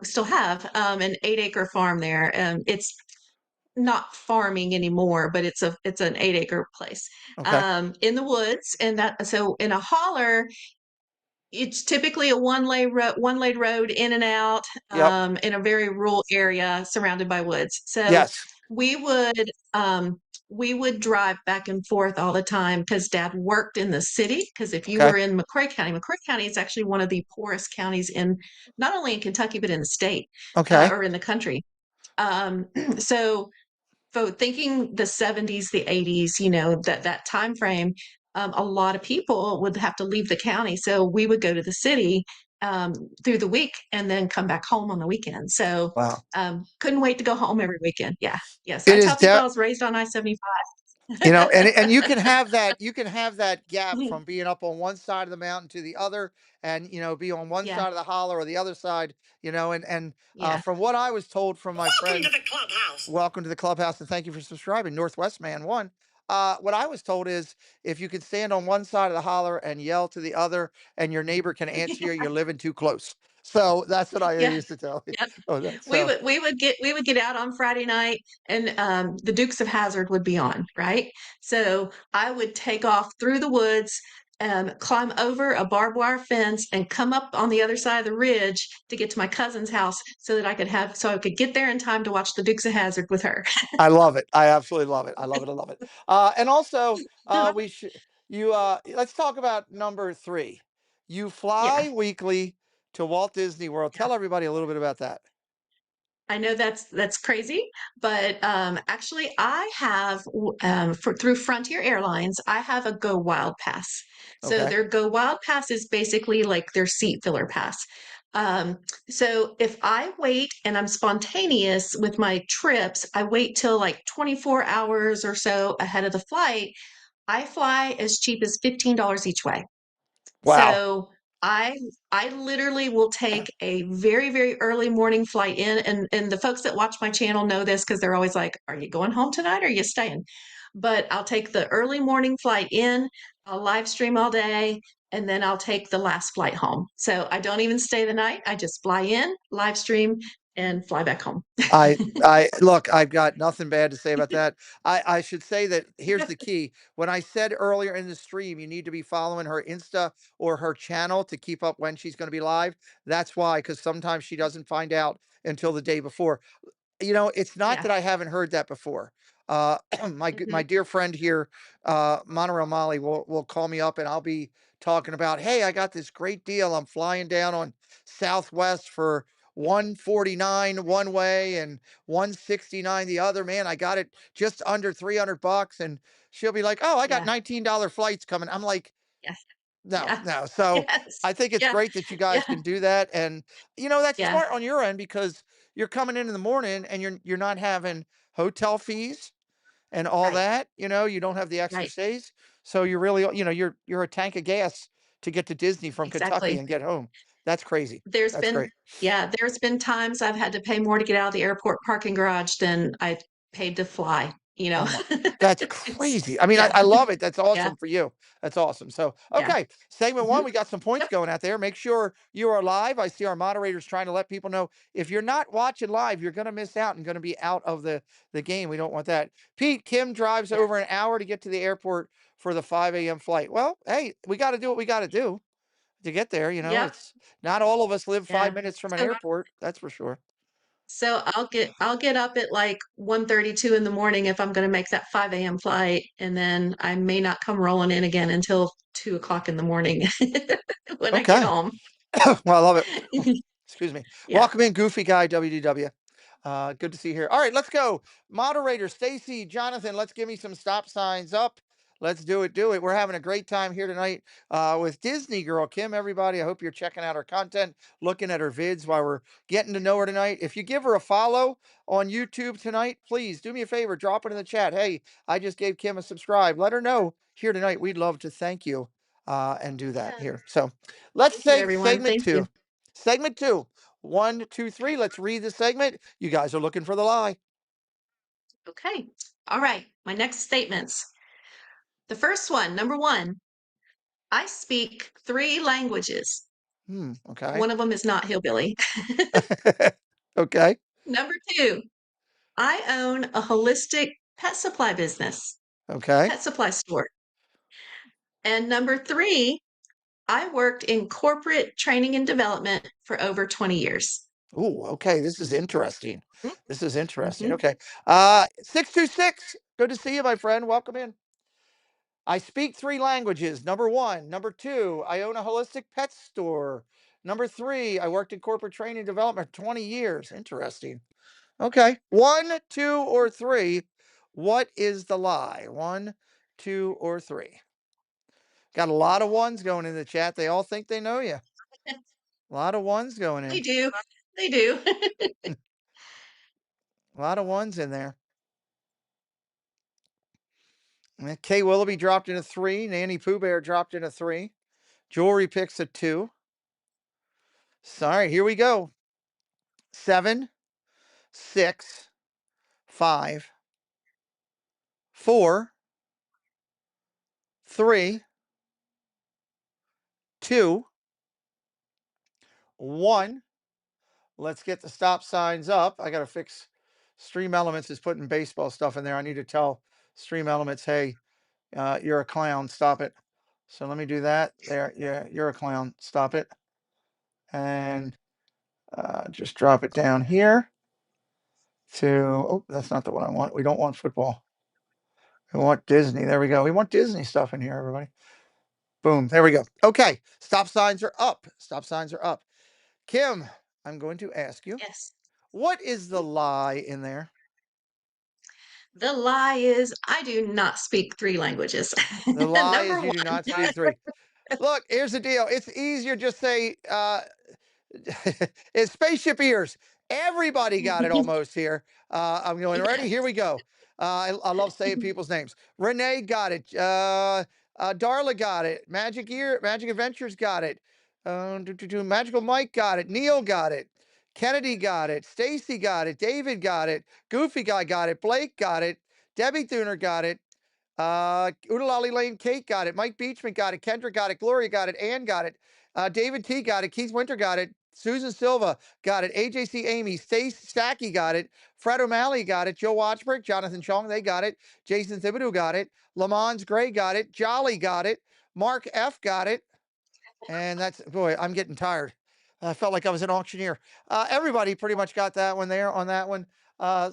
D: still have, an 8-acre farm there. It's not farming anymore, but it's an 8-acre place,
B: Okay.
D: in the woods. And that so in a holler, it's typically a one-lane road in and out,
B: Yep.
D: in a very rural area surrounded by woods. So
B: Yes.
D: we would we would drive back and forth all the time because Dad worked in the city. Because if you
B: Okay.
D: were in McCrae County is actually one of the poorest counties in not only in Kentucky but in the state,
B: Okay.
D: or in the country. Um, so thinking the 70s, the 80s, that time frame, a lot of people would have to leave the county. So we would go to the city, through the week and then come back home on the weekend. So
B: Wow.
D: couldn't wait to go home every weekend. Yeah. Yes.
B: It
D: I
B: is
D: tell people
B: de-
D: I was raised on I-75.
B: and you can have that gap from being up on one side of the mountain to the other, and be on one
D: Yeah.
B: side of the holler or the other side, and
D: Yeah.
B: from what I was told from my
F: Welcome to
B: friends.
F: the clubhouse.
B: Welcome to the clubhouse, and thank you for subscribing, Northwest Man One. What I was told is if you can stand on one side of the holler and yell to the other, and your neighbor can answer you, you're living too close. So that's what I
D: Yeah.
B: used to tell you.
D: Yep.
B: Oh, that
D: We
B: so
D: would we would get out on Friday night, and the Dukes of Hazzard would be on, right? So I would take off through the woods, climb over a barbed wire fence, and come up on the other side of the ridge to get to my cousin's house so I could get there in time to watch the Dukes of Hazzard with her.
B: I love it. I absolutely love it. I love it. I love it. And also, we should you. Let's talk about number three. You
D: Yeah.
B: fly weekly to Walt Disney World.
D: Yeah.
B: Tell everybody a little bit about that.
D: I know that's crazy, but actually, I have through Frontier Airlines, I have a Go Wild pass. So
B: Okay.
D: their Go Wild pass is basically like their seat filler pass. Um, so if I wait and I'm spontaneous with my trips, I wait till like 24 hours or so ahead of the flight. I fly as cheap as $15 each way.
B: Wow.
D: So I I literally will take a very, very early morning flight in, and the folks that watch my channel know this because they're always like, "Are you going home tonight or are you staying?" But I'll take the early morning flight in, I'll live stream all day, and then I'll take the last flight home. So I don't even stay the night. I just fly in, live stream, and fly back home.
B: I look, I've got nothing bad to say about that. I should say that here's the key. When I said earlier in the stream, you need to be following her Insta or her channel to keep up when she's going to be live. That's why, because sometimes she doesn't find out until the day before. It's not
D: Yeah.
B: that I haven't heard that before. My
D: Mhm.
B: dear friend here, Monorail Molly, will call me up, and I'll be talking about, hey, I got this great deal. I'm flying down on Southwest for 149 one way and 169 the other. Man, I got it just under $300, and she'll be like, oh, I got
D: Yeah.
B: $19 flights coming. I'm like,
D: Yes.
B: no,
D: Yeah.
B: no. So
D: Yes.
B: I think it's
D: Yeah.
B: great that you guys
D: Yeah.
B: can do that. And, that's
D: Yeah.
B: smart on your end because, you're coming in the morning and you're not having hotel fees and all
D: Right.
B: that, you don't have the extra
D: Right.
B: stays. So you're really, you're a tank of gas to get to Disney from Kentucky
D: Exactly.
B: and get home. That's crazy.
D: There's
B: That's
D: been
B: great.
D: yeah, there's been times I've had to pay more to get out of the airport parking garage than I paid to fly, you know?
B: Oh my, that's
D: It's
B: crazy. I mean, I,
D: yeah,
B: I love it. That's
D: yeah,
B: awesome for you. That's awesome. So,
D: yeah.
B: okay, segment one,
D: Mhm.
B: we got some points
D: Yep.
B: going out there. Make sure you are live. I see our moderators trying to let people know if you're not watching live, you're going to miss out and going to be out of the game. We don't want that. Pete, Kim drives
D: Yeah.
B: over an hour to get to the airport for the 5 a.m. flight. Well, hey, we got to do what we got to do to get there.
D: Yep.
B: It's not all of us live
D: Yeah.
B: 5 minutes from an
D: So
B: airport. That's for sure.
D: so I'll get up at like 1:32 in the morning if I'm gonna make that 5 a.m. flight, and then I may not come rolling in again until 2 o'clock in the morning when I get
B: Okay.
D: home.
B: Well, I love it. Excuse me.
D: Yeah.
B: Welcome in, Goofy Guy WDW. Good to see you here. All right, let's go. Moderator Stacy, Jonathan, let's give me some stop signs up. Let's do it. Do it. We're having a great time here tonight with Disney Girl Kim. Everybody, I hope you're checking out her content, looking at her vids while we're getting to know her tonight. If you give her a follow on YouTube tonight, please do me a favor, drop it in the chat. Hey, I just gave Kim a subscribe. Let her know here tonight. We'd love to thank you and do that
D: Yeah.
B: here. So let's
D: Thank you,
B: say
D: everyone.
B: segment
D: Thank you.
B: two. Segment two. One, two, three. Let's read the segment. You guys are looking for the lie.
D: Okay. All right. My next statements. The first one, number one, I speak 3 languages.
B: Okay.
D: One of them is not hillbilly.
B: Okay.
D: Number two, I own a holistic pet supply business,
B: Okay.
D: pet supply store. And number three, I worked in corporate training and development for over 20 years.
B: Ooh, okay. This is interesting. This is interesting.
D: Mm-hmm.
B: Okay. 626. Good to see you, my friend. Welcome in. I speak 3 languages. Number one. Number two, I own a holistic pet store. Number three, I worked in corporate training and development for 20 years. Interesting. Okay. One, two, or three. What is the lie? One, two, or three. Got a lot of ones going in the chat. They all think they know you. A lot of ones going
D: They
B: in.
D: do. They do.
B: A lot of ones in there. Kay Willoughby dropped in a three. Nanny Pooh Bear dropped in a three. Jewelry picks a two. Sorry, here we go. 7, 6, 5, 4, 3, 2, 1. Let's get the stop signs up. I got to fix Stream Elements is putting baseball stuff in there. I need to tell Stream Elements, hey, you're a clown. Stop it. So let me do that. There. Yeah, you're a clown. Stop it. And just drop it down here to, oh, that's not the one I want. We don't want football. We want Disney. There we go. We want Disney stuff in here, everybody. Boom. There we go. Okay. Stop signs are up. Stop signs are up. Kim, I'm going to ask you,
D: Yes.
B: what is the lie in there?
D: The lie is I do not speak 3 languages.
B: The lie
D: Number
B: is you
D: one.
B: do not speak three. Look, here's the deal. It's easier just say it's spaceship ears. Everybody got it almost here. I'm going ready.
D: Yes.
B: Here we go. I love saying people's names. Renee got it. Darla got it. Magic Adventures got it. Magical Mike got it. Neil got it. Kennedy got it. Stacy got it. David got it. Goofy Guy got it. Blake got it. Debbie Thuner got it. Udalali Lane Kate got it. Mike Beachman got it. Kendra got it. Gloria got it. Ann got it. David T got it. Keith Winter got it. Susan Silva got it. AJC Amy. Stace Stacky got it. Fred O'Malley got it. Joe Watchberg. Jonathan Chong, they got it. Jason Thibodeau got it. Lamons Gray got it. Jolly got it. Mark F got it. And that's, boy, I'm getting tired. I felt like I was an auctioneer. Everybody pretty much got that one there on that one.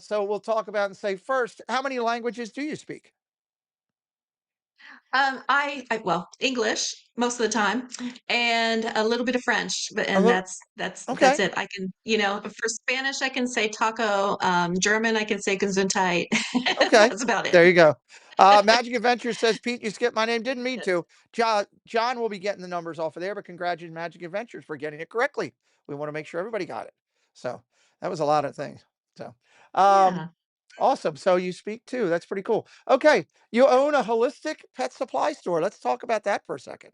B: So we'll talk about and say first, how many languages do you speak?
D: Well, English most of the time, and a little bit of French, but
B: A
D: and
B: little,
D: that's
B: okay.
D: it. I can, for Spanish, I can say taco. German, I can say Gesundheit.
B: Okay,
D: That's about it.
B: there you go. Magic Adventures says, Pete, you skipped my name. Didn't mean to. John will be getting the numbers off of there, but congratulations, Magic Adventures, for getting it correctly. We want to make sure everybody got it. So That was a lot of things. So, um,
D: Yeah.
B: awesome. So you speak too. That's pretty cool. Okay, you own a holistic pet supply store. Let's talk about that for a second.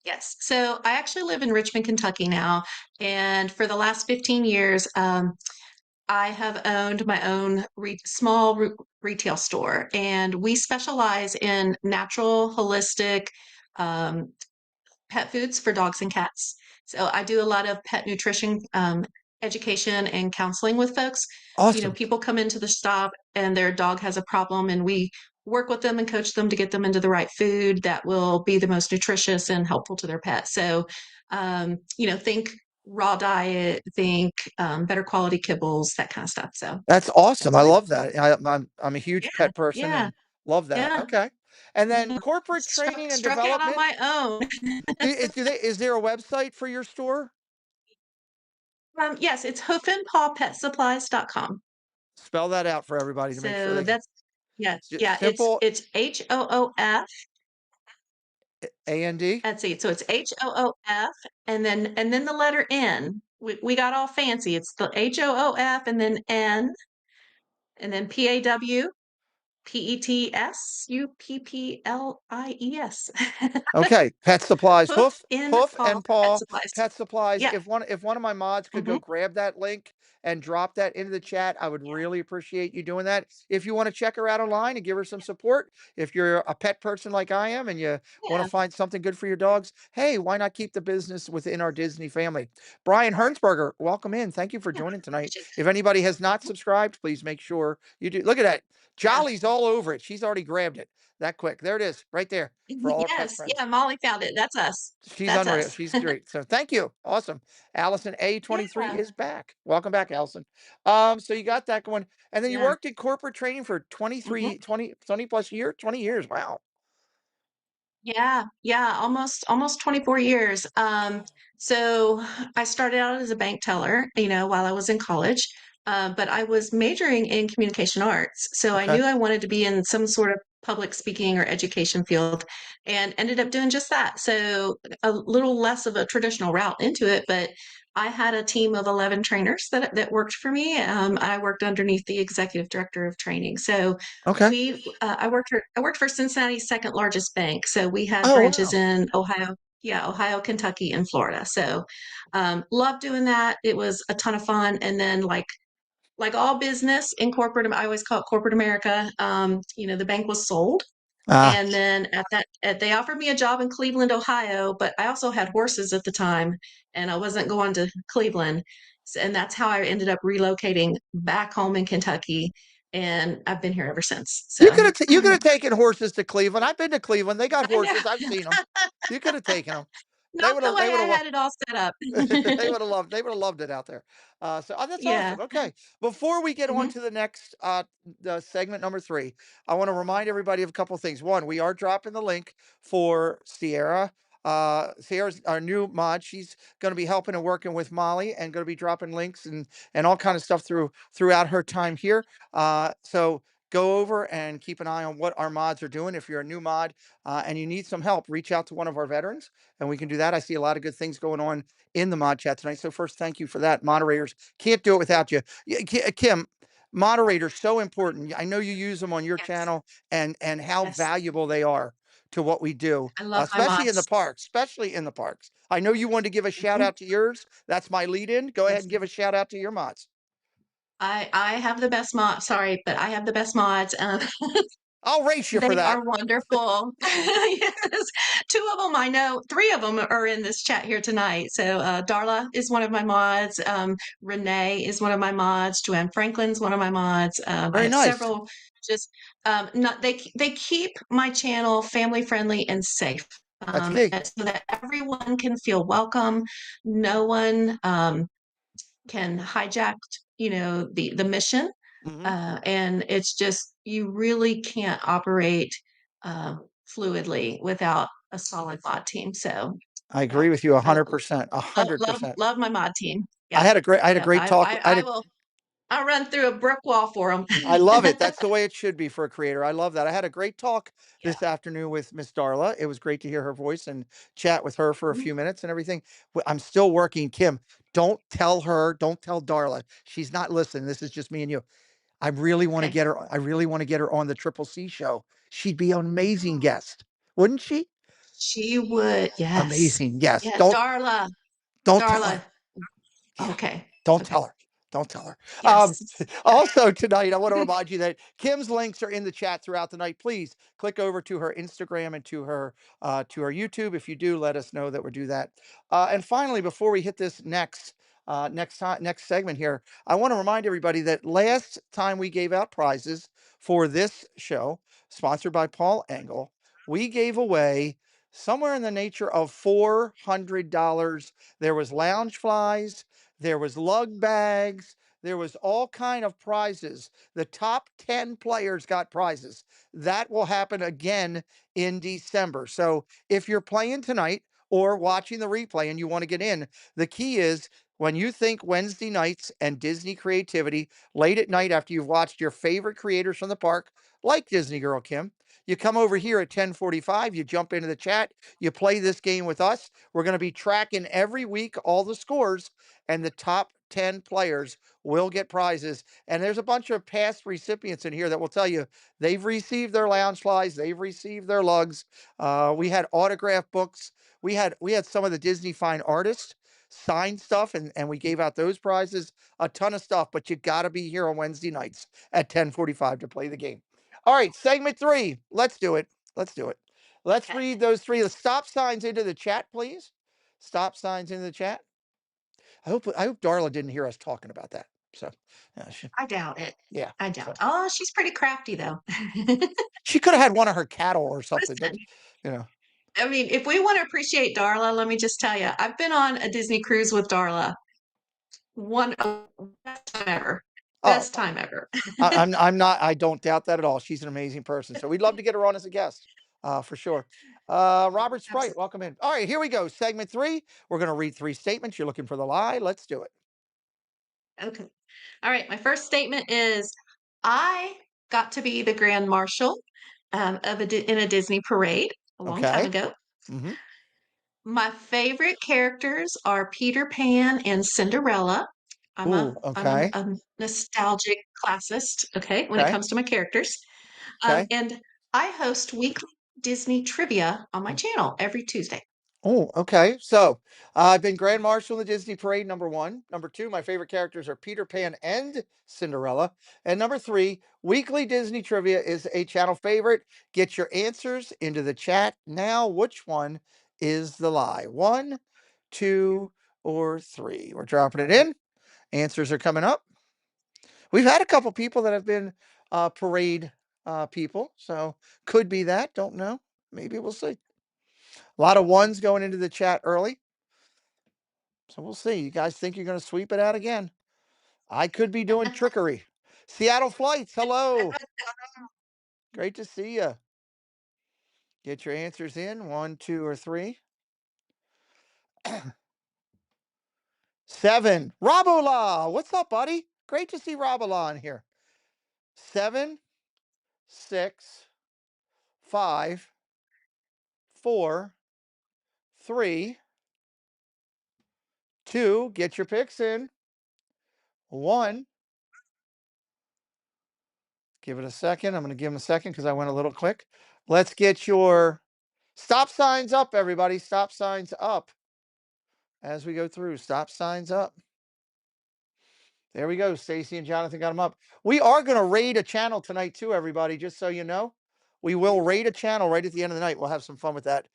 D: Yes. So I actually live in Richmond, Kentucky now, and for the last 15 years, I have owned my own retail store, and we specialize in natural, holistic, um, pet foods for dogs and cats. So I do a lot of pet nutrition education and counseling with folks. You know,
B: Awesome.
D: people come into the shop and their dog has a problem, and we work with them and coach them to get them into the right food that will be the most nutritious and helpful to their pet. So, you know, think raw diet, think better quality kibbles, that kind of stuff. So,
B: That's awesome. I
D: yeah,
B: love that. I'm a huge
D: yeah,
B: pet person
D: yeah,
B: and love that.
D: yeah.
B: Okay. And then
D: Yeah.
B: corporate
D: Struck
B: training and
D: struck out on
B: development.
D: my own.
B: Is there a website for your store?
D: Yes, it's hoofandpawpetsupplies.com.
B: Spell that out for everybody to make sure
D: So
B: they can.
D: that's yeah,
B: Just
D: yeah,
B: simple
D: it's HOOF.
B: AND.
D: Let's see, so it's HOOF and then the letter N. We got all fancy. It's the HOOF and then N and then PAWPETSUPPLIES.
B: Okay, pet supplies,
D: Hoof in
B: hoof
D: paw
B: and
D: pet
B: paw
D: supplies.
B: pet supplies.
D: Yeah.
B: If one of my mods could go
D: Mhm.
B: grab that link and drop that into the chat, I would
D: Yeah.
B: really appreciate you doing that. If you want to check her out online and give her some support, if you're a pet person like I am and you want to
D: Yeah.
B: find something good for your dogs, hey, why not keep the business within our Disney family? Brian Hernsberger, welcome in. Thank you for
D: Yeah.
B: joining tonight.
D: Appreciate
B: If anybody has not subscribed, please make sure you do. Look at that.
D: Yeah.
B: Jolly's all over it. She's already grabbed it that quick. There it is, right there for all our pet
D: Yes,
B: friends.
D: yeah, Molly found it. That's us.
B: She's
D: That's
B: unreal.
D: us.
B: She's great. So thank you. Awesome. Allison A23
D: Yeah,
B: is back. Welcome back, Allison. So you got that going. And then you
D: yeah.
B: worked in corporate training for
D: Mhm.
B: 20 plus years, 20 years. Wow.
D: Yeah, yeah, almost 24 years. So I started out as a bank teller, you know, while I was in college, but I was majoring in communication arts. So I
B: Okay.
D: knew I wanted to be in some sort of public speaking or education field and ended up doing just that. So a little less of a traditional route into it, but I had a team of 11 trainers that worked for me. I worked underneath the executive director of training. So
B: Okay.
D: I worked for Cincinnati's second largest bank. So we had
B: Oh,
D: branches
B: wow.
D: in Ohio, yeah, Ohio, Kentucky, and Florida. So loved doing that. It was a ton of fun. And then like all business in corporate, I always call it corporate America. You know, the bank was sold.
B: Ah,
D: And then they offered me a job in Cleveland, Ohio, but I also had horses at the time, and I wasn't going to Cleveland. And that's how I ended up relocating back home in Kentucky, and I've been here ever since. So
B: you could have taken horses to Cleveland. I've been to Cleveland. They got
D: I know.
B: horses. I've seen them. You could have taken them. They
D: Not
B: would
D: the
B: have.
D: way
B: They would
D: I
B: have.
D: had it all set up.
B: They would have loved. They would have loved it out there. That's
D: Yeah.
B: awesome. Okay, before we get on
D: Mhm.
B: to the next the segment number three, I want to remind everybody of a couple of things. One, we are dropping the link for Sierra. Sierra's our new mod. She's going to be helping and working with Molly, and going to be dropping links and all kind of stuff throughout her time here. So go over and keep an eye on what our mods are doing. If you're a new mod and you need some help, reach out to one of our veterans, and we can do that. I see a lot of good things going on in the mod chat tonight. So first, thank you for that. Moderators can't do it without you. Kim, moderators so important. I know you use them on your
D: Yes.
B: channel and how
D: Yes.
B: valuable they are to what we do,
D: I love my
B: especially in the
D: mods.
B: parks. Especially in the parks. I know you wanted to give a shout
D: Mhm.
B: out to yours. That's my lead in. Go ahead
D: Yes.
B: and give a shout out to your mods.
D: I have the best mod. Sorry, but I have the best mods.
B: I'll race you for
D: They
B: that.
D: are wonderful. Yes. 2 of them I know, 3 of them are in this chat here tonight. So, Darla is one of my mods, Renee is one of my mods, Joanne Franklin's one of my mods. I
B: Very
D: have
B: nice.
D: several just, not they keep my channel family friendly and safe,
B: That's key.
D: and so that everyone can feel welcome. No one, can hijack, you know, the mission,
B: Hmm.
D: and it's just you really can't operate uh, fluidly without a solid mod team. So
B: I
D: uh,
B: agree with you
D: I
B: 100%. a
D: love
B: hundred
D: love
B: percent.
D: love my mod team.
B: I
D: Yeah,
B: had a great I had a
D: yeah.
B: great talk. I had
D: I
B: a
D: will. I'll run through a brick wall for them.
B: I love it. That's the way it should be for a creator. I love that. I had a great talk
D: Yeah.
B: this afternoon with Miss Darla. It was great to hear her voice and chat with her for a
D: Mhm.
B: few minutes and everything. I'm still working. Kim, don't tell her, don't tell Darla. She's not listening. This is just me and you. I really want to
D: Okay.
B: get her. I really want to get her on the Triple C show. She'd be an amazing guest, wouldn't she?
D: She would. Yes.
B: Amazing. Yes.
D: Yeah.
B: Don't tell
D: Darla.
B: her. Oh,
D: Okay.
B: don't
D: Okay.
B: tell her. Don't tell her.
D: Yes.
B: Also tonight, I want to remind you that Kim's links are in the chat throughout the night. Please click over to her Instagram and to her YouTube. If you do, let us know that we do that. And finally, before we hit this next segment here, I want to remind everybody that last time we gave out prizes for this show, sponsored by Paul Engel, we gave away somewhere in the nature of $400. There was lounge flies, there was lug bags, there was all kind of prizes. The top 10 players got prizes. That will happen again in December. So if you're playing tonight or watching the replay and you want to get in, the key is when you think Wednesday nights and Disney creativity late at night after you've watched your favorite creators from the park, like Disney Girl Kim, you come over here at 10:45, you jump into the chat, you play this game with us. We're going to be tracking every week all the scores, and the top 10 players will get prizes. And there's a bunch of past recipients in here that will tell you they've received their lounge flies, they've received their lugs. We had autograph books. We had some of the Disney fine artists sign stuff, and we gave out those prizes. A ton of stuff, but you got to be here on Wednesday nights at 10:45 to play the game. All right, segment 3. Let's do it. Let's do it. Let's
D: Okay.
B: read those three stop signs into the chat, please. Stop signs into the chat. I hope Darla didn't hear us talking about that. So,
D: I doubt it.
B: yeah.
D: I
B: So
D: doubt. Oh, she's pretty crafty though.
B: she could have had one of her cattle or something, but
D: Listen,
B: you know.
D: I mean, if we want to appreciate Darla, let me just tell you, I've been on a Disney cruise with Darla. One best time ever.
B: Oh,
D: Best time ever.
B: I'm not. I don't doubt that at all. She's an amazing person. So we'd love to get her on as a guest, for sure. Robert Sprite,
D: Absolutely.
B: welcome in. All right, here we go. Segment 3. We're going to read 3 statements. You're looking for the lie. Let's do it.
D: Okay. All right. My first statement is I got to be the grand marshal in a Disney parade a long time
B: Okay.
D: ago.
B: Mm-hmm.
D: My favorite characters are Peter Pan and Cinderella.
B: Ooh.
D: I'm a,
B: Okay.
D: a nostalgic classist, okay, when it
B: Okay.
D: comes to my characters.
B: Okay.
D: And I host weekly Disney trivia on my channel every Tuesday.
B: Oh, okay. So I've been Grand Marshal in the Disney Parade, number 1. Number 2, my favorite characters are Peter Pan and Cinderella. And number 3, weekly Disney trivia is a channel favorite. Get your answers into the chat now. Which one is the lie? 1, 2, or 3? We're dropping it in. Answers are coming up. We've had a couple people that have been parade people, so could be that. Don't know. Maybe we'll see. A lot of ones going into the chat early. So we'll see. You guys think you're going to sweep it out again? I could be doing trickery. Seattle Flights, hello. Great to see you. Get your answers in. 1, 2, or 3. 7. Rabola. What's up, buddy? Great to see Rabola in here. 7, 6, 5, 4, 3, 2. Get your picks in. 1. Give it a second. I'm going to give him a second because I went a little quick. Let's get your stop signs up, everybody. Stop signs up as we go through. Stop signs up. There we go. Stacy and Jonathan got them up. We are going to raid a channel tonight, too, everybody, just so you know. We will raid a channel right at the end of the night. We'll have some fun with that.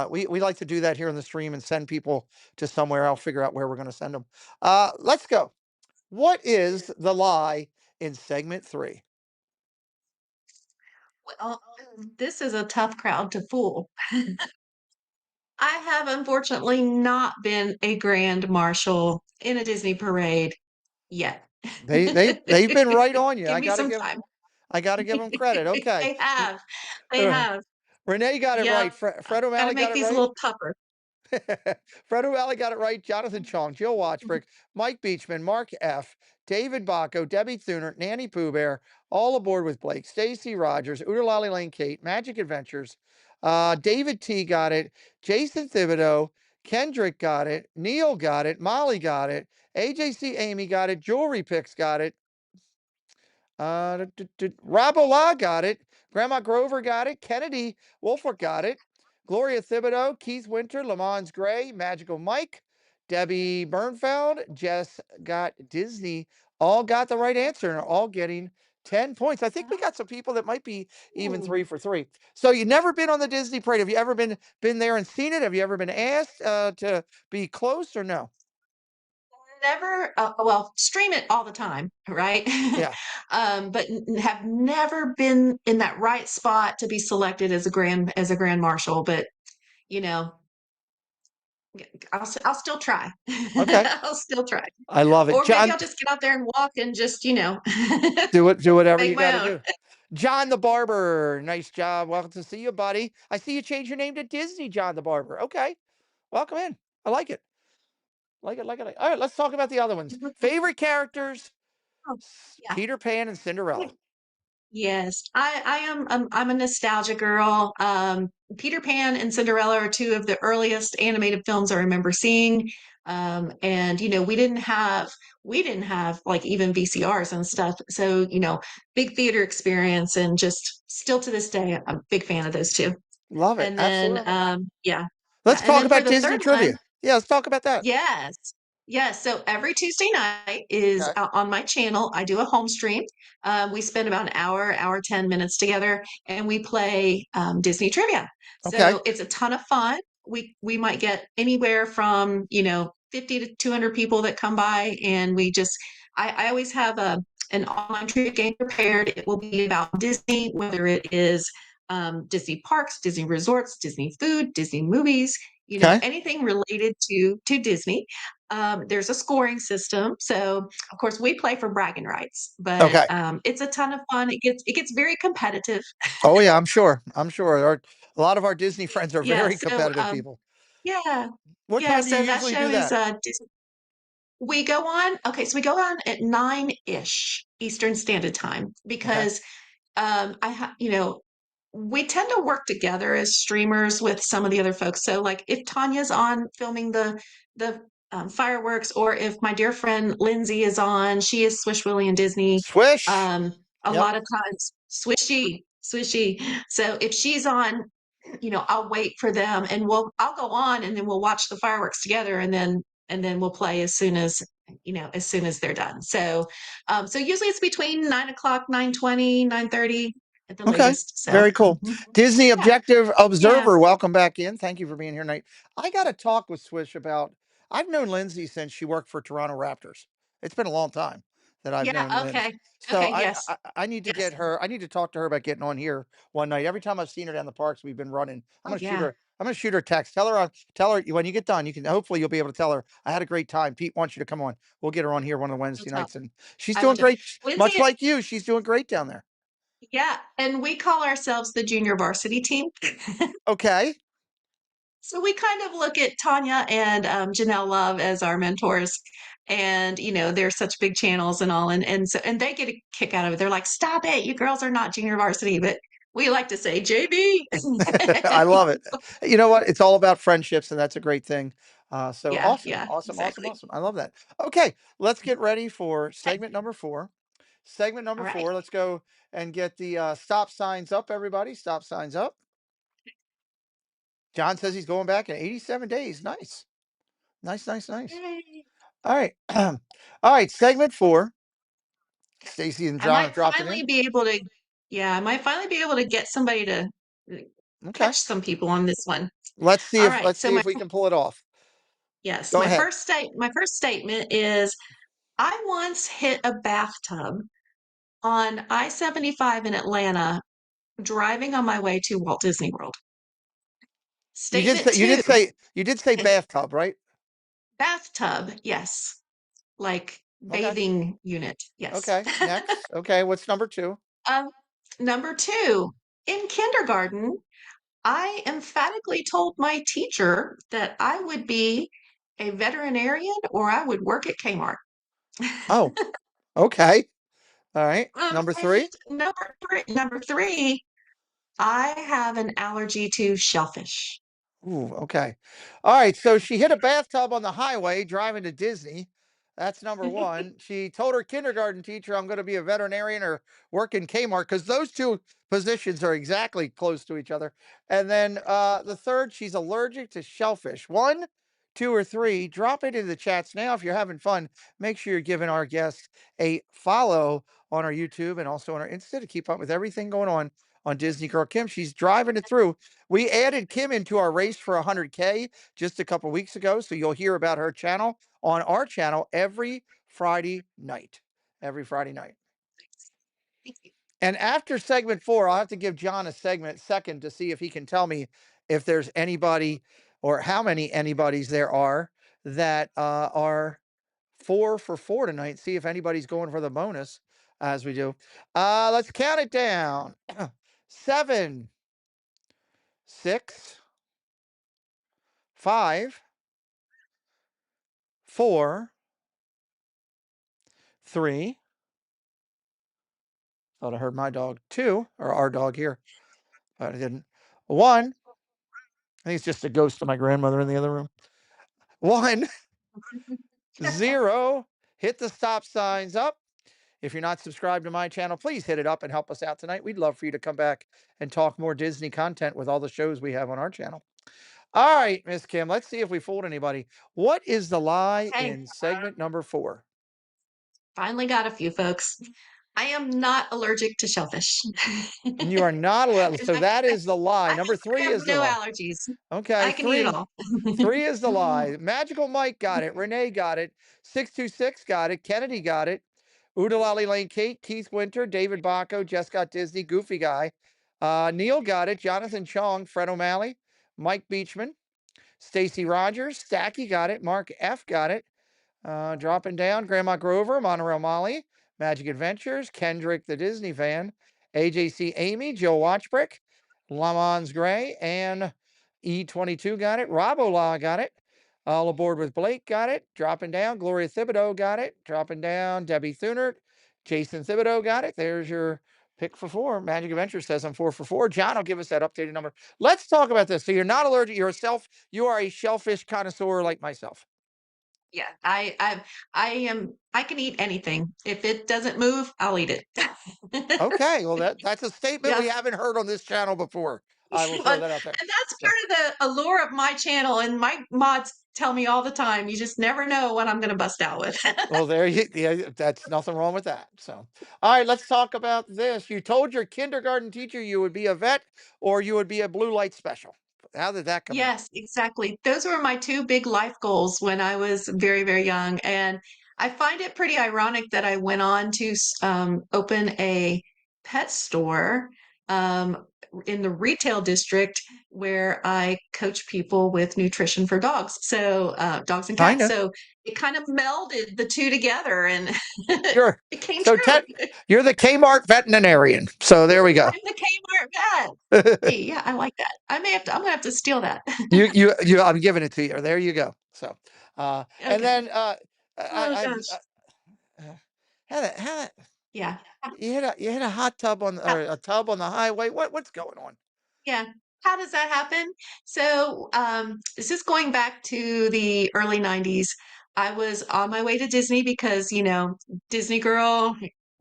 B: We like to do that here in the stream and send people to somewhere. I'll figure out where we're going to send them. Let's go. What is the lie in segment 3?
D: Well, this is a tough crowd to fool. I have unfortunately not been a grand marshal in a Disney parade yet.
B: They've been right on you.
D: Give me some time.
B: I gotta give them credit. Okay.
D: They have. They
B: Uh,
D: have.
B: Renee got it right.
D: Yep.
B: Fred
D: Gotta
B: O'Malley got
D: make
B: it
D: these a
B: right.
D: little tougher.
B: Fred O'Malley got it right. Jonathan Chong, Jill Watchbrick, Mike Beachman, Mark F., David Bacco, Debbie Thuner, Nanny Pooh Bear, all aboard with Blake, Stacy Rogers, Udalali Lane Kate, Magic Adventures. David T got it. Jason Thibodeau, Kendrick got it. Neil got it. Molly got it. AJC Amy got it. Jewelry Picks got it. Rob Ola got it. Grandma Grover got it. Kennedy Wolford got it. Gloria Thibodeau, Keith Winter, Lamont Gray, Magical Mike, Debbie Bernfeld, Jess got Disney, all got the right answer and are all getting 10 points. I think we got some people that might be even
D: Ooh.
B: 3 for 3. So you've never been on the Disney parade. Have you ever been there and seen it? Have you ever been asked to be close or no?
D: Never, well, stream it all the time, right?
B: Yeah.
D: But have never been in that right spot to be selected as a grand marshal. But you know, I'll still try.
B: Okay.
D: I'll still try.
B: I love it.
D: Or maybe
B: John,
D: I'll just get out there and walk and just,
B: do whatever
D: make
B: you
D: my
B: got to
D: own.
B: do. John the Barber, nice job. Welcome to see you, buddy. I see you changed your name to Disney, John the Barber. Okay, welcome in. I like it. Like it, like it. All right, let's talk about the other ones. Favorite characters:
D: Oh, yeah.
B: Peter Pan and Cinderella.
D: Yes, I am. I'm a nostalgia girl. Peter Pan and Cinderella are two of the earliest animated films I remember seeing. And we didn't have like even VCRs and stuff. So big theater experience, and just still to this day, I'm a big fan of those two.
B: Love it.
D: And then,
B: Absolutely.
D: yeah, yeah.
B: Let's
D: And
B: talk
D: then for
B: about
D: the
B: Disney
D: third one,
B: trivia. Yeah, let's talk about that.
D: yes. Yes. So every Tuesday night is
B: Okay.
D: on my channel. I do a home stream. We spend about an hour, 10 minutes together, and we play Disney trivia.
B: Okay.
D: So it's a ton of fun. We might get anywhere from 50 to 200 people that come by, and I always have an online trivia game prepared. It will be about Disney, whether it is Disney parks, Disney resorts, Disney food, Disney movies,
B: Okay.
D: anything related to Disney. There's a scoring system, so of course we play for bragging rights, but
B: Okay.
D: it's a ton of fun. It gets very competitive.
B: Oh yeah, I'm sure. I'm sure. A lot of our Disney friends are
D: Yeah,
B: very
D: so
B: competitive people.
D: yeah,
B: What
D: yeah.
B: time do you
D: So that
B: usually
D: show
B: do
D: is
B: that?
D: we go on. Okay, so we go on at 9-ish Eastern Standard Time
B: Okay.
D: because we tend to work together as streamers with some of the other folks. So like if Tanya's on filming the fireworks, or if my dear friend Lindsay is on, she is Swish Willie and Disney.
B: Swish.
D: Um, a
B: Yep.
D: lot of times swishy. So if she's on, I'll wait for them, and I'll go on, and then we'll watch the fireworks together, and then we'll play as soon as they're done. So usually it's between 9 o'clock, 9:20, 9:30 at the
B: Okay.
D: latest. So
B: Very cool. Disney
D: yeah,
B: Objective
D: yeah,
B: Observer, welcome back in. Thank you for being here tonight. I got to talk with Swish about. I've known Lindsay since she worked for Toronto Raptors. It's been a long time that I've known
D: yeah.
B: Lindsay.
D: Okay,
B: So
D: okay.
B: I,
D: Yes,
B: I I need to
D: yes.
B: get her. I need to talk to her about getting on here one night. Every time I've seen her down the parks, we've been running. I'm
D: Oh
B: gonna shoot
D: yeah.
B: her. I'm gonna shoot her a text. Tell her when you get done. You can hopefully you'll be able to tell her I had a great time. Pete wants you to come on. We'll get her on here one of the
D: I'll
B: Wednesday
D: tell.
B: nights, and she's
D: I will
B: doing
D: do.
B: great.
D: Lindsay,
B: Much like you, she's doing great down there.
D: yeah, and we call ourselves the junior varsity team.
B: Okay.
D: So we kind of look at Tanya and Janelle Love as our mentors, and they're such big channels and all, and they get a kick out of it. They're like, "Stop it, you girls are not junior varsity," but we like to say JV.
B: I love it. You know what? It's all about friendships, and that's a great thing. So
D: Yeah,
B: awesome,
D: yeah,
B: awesome, awesome,
D: exactly.
B: awesome. I love that. Okay, let's get ready for segment number 4. Segment
D: All
B: number
D: right.
B: 4. Let's go and get the stop signs up, everybody. Stop signs up. John says he's going back in 87 days. Nice. Nice, nice, nice.
D: Yay.
B: All right. All right. Segment 4. Stacy and
D: I
B: John
D: might
B: have dropped it
D: finally
B: in.
D: be able to, yeah, I might finally be able to get somebody to uh,
B: Okay.
D: catch some people on this one.
B: Let's see
D: All
B: if
D: right.
B: let's
D: So
B: see if we can pull it off.
D: yes,
B: Go
D: my
B: ahead.
D: first statement is I once hit a bathtub on I-75 in Atlanta driving on my way to Walt Disney World. Statement two,
B: You did say bathtub, right?
D: bathtub, yes, like
B: Okay.
D: bathing unit, yes.
B: Okay, next. Okay, what's number 2?
D: um, Number two, in kindergarten, I emphatically told my teacher that I would be a veterinarian or I would work at Kmart.
B: Oh, okay. All right. Number
D: And
B: three.
D: number three, I have an allergy to shellfish.
B: Ooh, okay. All right. So she hit a bathtub on the highway driving to Disney. That's number one. She told her kindergarten teacher, I'm going to be a veterinarian or work in Kmart because those two positions are exactly close to each other. And then the third, she's allergic to shellfish. One, two, or three, drop it in the chats now if you're having fun. Make sure you're giving our guest a follow on our YouTube and also on our Insta to keep up with everything going on Disney Girl Kim. She's driving it through. We added Kim into our race for 100K just a couple weeks ago, so you'll hear about her channel on our channel every Friday night. Every Friday night.
D: Thank you.
B: And after segment 4, I'll have to give John a segment second to see if he can tell me if there's anybody or how many anybodies there are that are 4 for 4 tonight. See if anybody's going for the bonus as we do. Let's count it down. 7, 6, 5, 4, 3. Thought I heard my dog. 2, or our dog here, but I didn't. 1. I think it's just a ghost of my grandmother in the other room. 1, 0. Hit the stop signs up. If you're not subscribed to my channel, please hit it up and help us out tonight. We'd love for you to come back and talk more Disney content with all the shows we have on our channel. All right, Miss Kim, let's see if we fooled anybody. What is the lie
D: Okay,
B: in segment number 4?
D: finally got a few folks. I am not allergic to shellfish.
B: You are not allowed.
D: In
B: So
D: fact,
B: that is the lie. Number
D: I
B: 3
D: have
B: is the
D: no
B: lie.
D: allergies.
B: Okay,
D: I can eat it
B: 3.
D: all.
B: 3 is the lie. Magical Mike got it. Renee got it. 626 got it. Kennedy got it. Oodalali Lane Kate, Keith Winter, David Bacco, Just Got Disney, Goofy Guy. Neil got it. Jonathan Chong, Fred O'Malley, Mike Beachman, Stacy Rogers, Stacky got it. Mark F got it. Dropping down, Grandma Grover, Monorail Molly, Magic Adventures, Kendrick the Disney fan, AJC Amy, Joe Watchbrick, Lamons Gray, and E22 got it. Robola got it. All aboard with Blake got it. Dropping down, Gloria Thibodeau got it. Dropping down, Debbie Thunert, Jason Thibodeau got it. There's your pick for 4. Magic Adventures says I'm 4 for 4. John will give us that updated number. Let's talk about this. So you're not allergic yourself. You are a shellfish connoisseur like myself.
D: Yeah, I am. I can eat anything. If it doesn't move, I'll eat it.
B: Okay, well that's a statement we
D: Yeah,
B: haven't heard on this channel before. I will throw
D: and
B: that out there.
D: that's
B: So,
D: part of the allure of my channel. And my mods tell me all the time, you just never know what I'm going to bust out with.
B: well, there you, yeah, that's nothing wrong with that. So, all right, let's talk about this. You told your kindergarten teacher you would be a vet or you would be a blue light special. How did that come out?
D: Yes, exactly. Those were my two big life goals when I was very, very young. And I find it pretty ironic that I went on to open a pet store um, in the retail district where I coach people with nutrition for dogs. So, dogs and cats.
B: Kinda.
D: So it kind of melded the two together and
B: You're
D: it came
B: so
D: true.
B: Ted, you're the Kmart veterinarian. So there we go.
D: I'm the Kmart vet. Hey, yeah, I like that. I'm gonna have to steal that.
B: You I'm giving it to you. There you go. So, and
D: Okay.
B: then
D: Oh
B: I
D: gosh.
B: how
D: Yeah.
B: you hit a hot tub on
D: Uh,
B: or a tub on the highway. What's going on?
D: Yeah. How does that happen? So, this is going back to the early 90s. I was on my way to Disney because, Disney girl,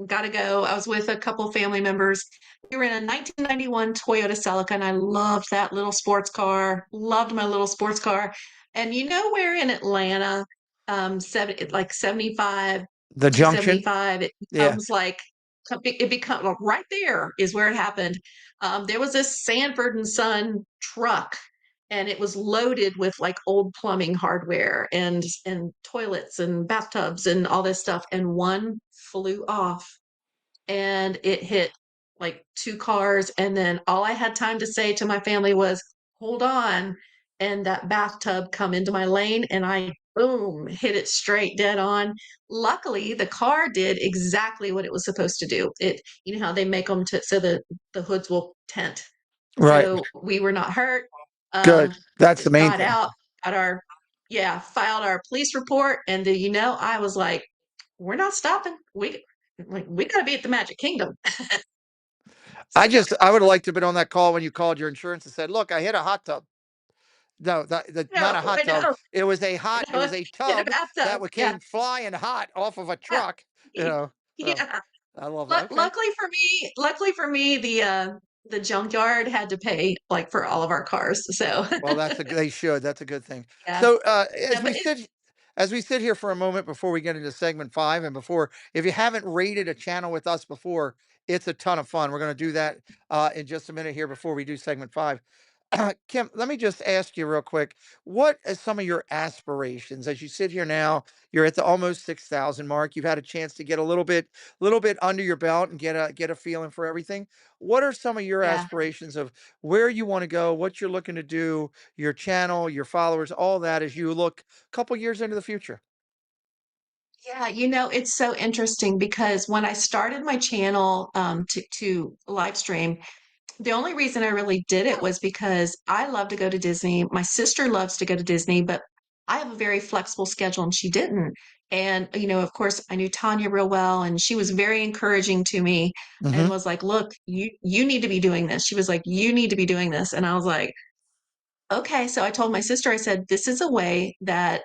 D: gotta go. I was with a couple family members. We were in a 1991 Toyota Celica, and I loved that little sports car. Loved my little sports car. And where in Atlanta, 75,
B: The junction?
D: 275, it
B: Yeah.
D: becomes like it becomes right there is where it happened. There was this Sanford and Son truck, and it was loaded with like old plumbing hardware and toilets and bathtubs and all this stuff. And one flew off, and it hit like two cars. And then all I had time to say to my family was, "Hold on!" And that bathtub come into my lane, and I boom hit it straight dead on. Luckily, the car did exactly what it was supposed to do. It, you know how they make them to so the hoods will tent.
B: Right.
D: So we were not hurt.
B: Good. That's the main
D: Got
B: thing.
D: out, got our, yeah, filed our police report. And do you know, I was like, we're not stopping. We got to be at the Magic Kingdom.
B: I would have liked to have been on that call when you called your insurance and said, "Look, I hit a hot tub." No, not
D: No,
B: a hot
D: I
B: tub.
D: know.
B: It was a
D: In a
B: tub that
D: bathtub. Yeah.
B: came flying hot off of a
D: Yeah.
B: truck, you know. So
D: Yeah.
B: I love that. Okay.
D: Luckily for me, the junkyard had to pay like for all of our cars. So
B: Well, they should. That's a good thing.
D: yeah.
B: So,
D: Yeah, but it,
B: as we sit here for a moment before we get into segment 5, and before, if you haven't rated a channel with us before, it's a ton of fun. We're going to do that in just a minute here before we do segment 5. Kim, let me just ask you real quick. What are some of your aspirations as you sit here now? You're at the almost 6,000 mark. You've had a chance to get little bit under your belt and get a feeling for everything. What are some of your
D: yeah.
B: aspirations of where you want to go, what you're looking to do, your channel, your followers, all that as you look a couple years into the future?
D: Yeah, you know, it's so interesting because when I started my channel to live stream, the only reason I really did it was because I love to go to Disney. My sister loves to go to Disney, but I have a very flexible schedule and she didn't. And, you know, of course, I knew Tanya real well and she was very encouraging to me and
B: Hmm.
D: was like, "Look, you need to be doing this." She was like, "You need to be doing this." And I was like, okay, so I told my sister, I said, this is a way that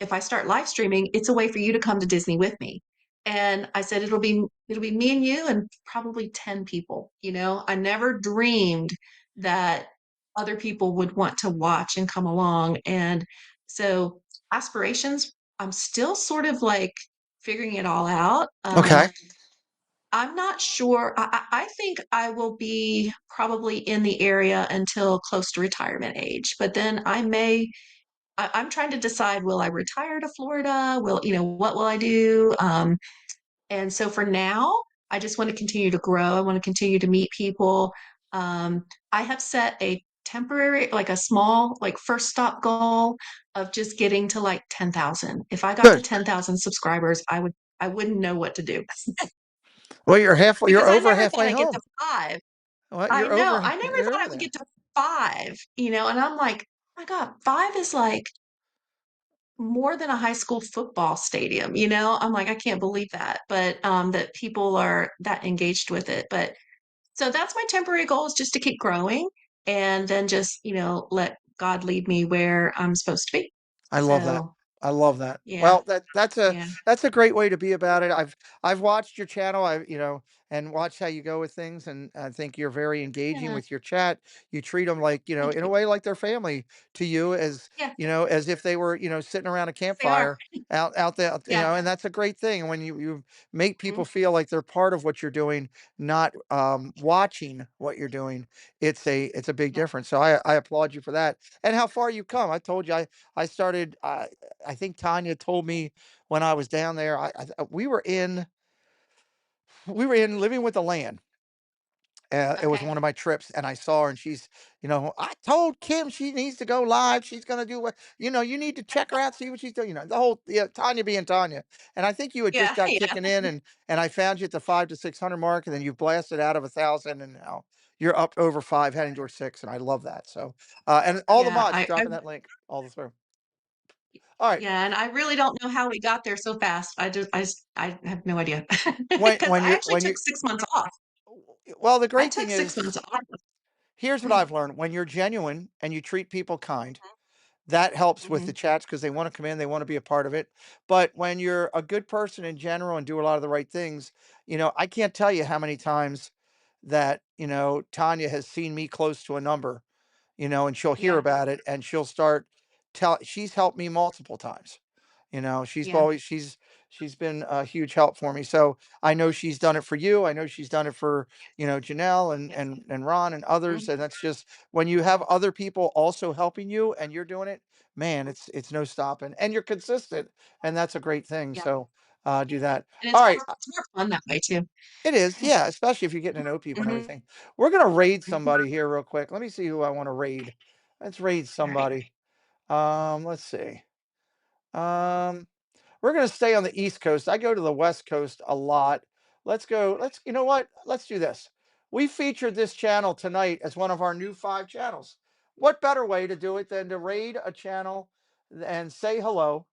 D: if I start live streaming, it's a way for you to come to Disney with me. And I said, it'll be me and you and probably 10 people. You know, I never dreamed that other people would want to watch and come along. And so aspirations, I'm still sort of like figuring it all out.
B: Okay.
D: I'm not sure. I think I will be probably in the area until close to retirement age, but then I'm trying to decide, will I retire to Florida? What will I do? And so for now, I just want to continue to grow. I want to continue to meet people. I have set a temporary, like a small, like first stop goal of just getting to like 10,000. If I got to
B: Good.
D: 10,000 subscribers, I wouldn't know what to do
B: Well, you're
D: because I
B: over
D: never thought
B: halfway
D: I'd get to
B: home.
D: five.
B: Well,
D: I know. I never
B: you're
D: thought I
B: over
D: would
B: there.
D: get to five, and I'm like, oh my God, five is like more than a high school football stadium, you know? I'm like, I can't believe that, but that people are that engaged with it. But so that's my temporary goal is just to keep growing and then just, let God lead me where I'm supposed to be.
B: I love that.
D: So
B: I love that.
D: yeah,
B: Well,
D: yeah,
B: that's a great way to be about it. I've watched your channel. And watched how you go with things, and I think you're very engaging
D: yeah.
B: with your chat. You treat them like,
D: Thank
B: in a
D: you.
B: way like their family to you, as
D: Yeah,
B: as if they were, sitting around a
D: yes, they are.
B: campfire out there,
D: Yeah.
B: and that's a great thing. And when you make people
D: Mhm.
B: feel like they're part of what you're doing, not watching what you're doing, it's a big
D: Yeah.
B: difference. So I applaud you for that, and how far you've come. I told you I started. I think Tanya told me when I was down there. We were in Living with the Land. It was
D: Okay.
B: one of my trips, and I saw her, and I told Kim she needs to go live. She's gonna do what, you need to check her out, see what she's doing. The whole, yeah, Tanya being Tanya. And I think you had just
D: Yeah.
B: got
D: Yeah.
B: kicking in, and I found you at the 5 to 600 mark, and then you blasted out of 1,000, and now you're up over 5, heading towards 6, and I love that. So, and all the
D: Yeah.
B: mods dropping that link all the through. All right.
D: Yeah, and I really don't know how we got there so fast. I have no idea
B: When
D: because
B: when
D: I
B: you're
D: actually
B: when
D: took
B: you
D: 6 months off.
B: Well, the
D: I
B: great thing
D: took six
B: is,
D: months off.
B: here's what
D: Mhm,
B: I've learned: when you're genuine and you treat people kind, that helps with the
D: mhm.
B: chats because they want to come in, they want to be a part of it. But when you're a good person in general and do a lot of the right things, I can't tell you how many times that, Tanya has seen me close to a number, and she'll hear
D: Yeah,
B: about it, and she'll start she's helped me multiple times.
D: yeah,
B: She's been a huge help for me. So I know she's done it for you. I know she's done it for, Janelle and
D: yes.
B: Ron and others.
D: Mhm.
B: And that's just, when you have other people also helping you and you're doing it, man, it's no stopping. And you're consistent, and that's a great thing.
D: Yeah,
B: So do that.
D: and
B: All right.
D: it's more fun that way too.
B: It is, yeah, especially if you're getting to know people and
D: Mhm,
B: everything. We're gonna raid
D: mhm.
B: somebody here real quick. Let me see who I want to raid. Let's raid
D: Alright.
B: somebody. Let's see. Um, we're going to stay on the East Coast. I go to the West Coast a lot. You know what? Let's do this. We featured this channel tonight as one of our new 5 channels. What better way to do it than to raid a channel and say hello?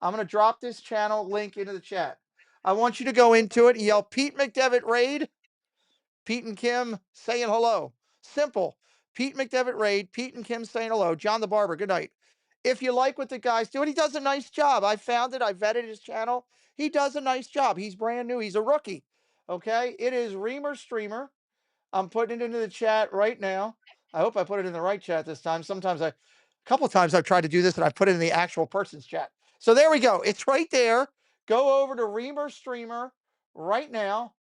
B: I'm going to drop this channel link into the chat. I want you to go into it and yell Pete McDevitt raid. Pete and Kim saying hello. Simple. Pete McDevitt raid. Pete and Kim saying hello. John the Barber, good night. If you like what the guy's doing, he does a nice job. I found it. I vetted his channel. He does a nice job. He's brand new. He's a rookie. Okay. It is Reamer Streamer. I'm putting it into the chat right now. I hope I put it in the right chat this time. A couple of times I've tried to do this and I put it in the actual person's chat. So there we go. It's right there. Go over to Reamer Streamer right now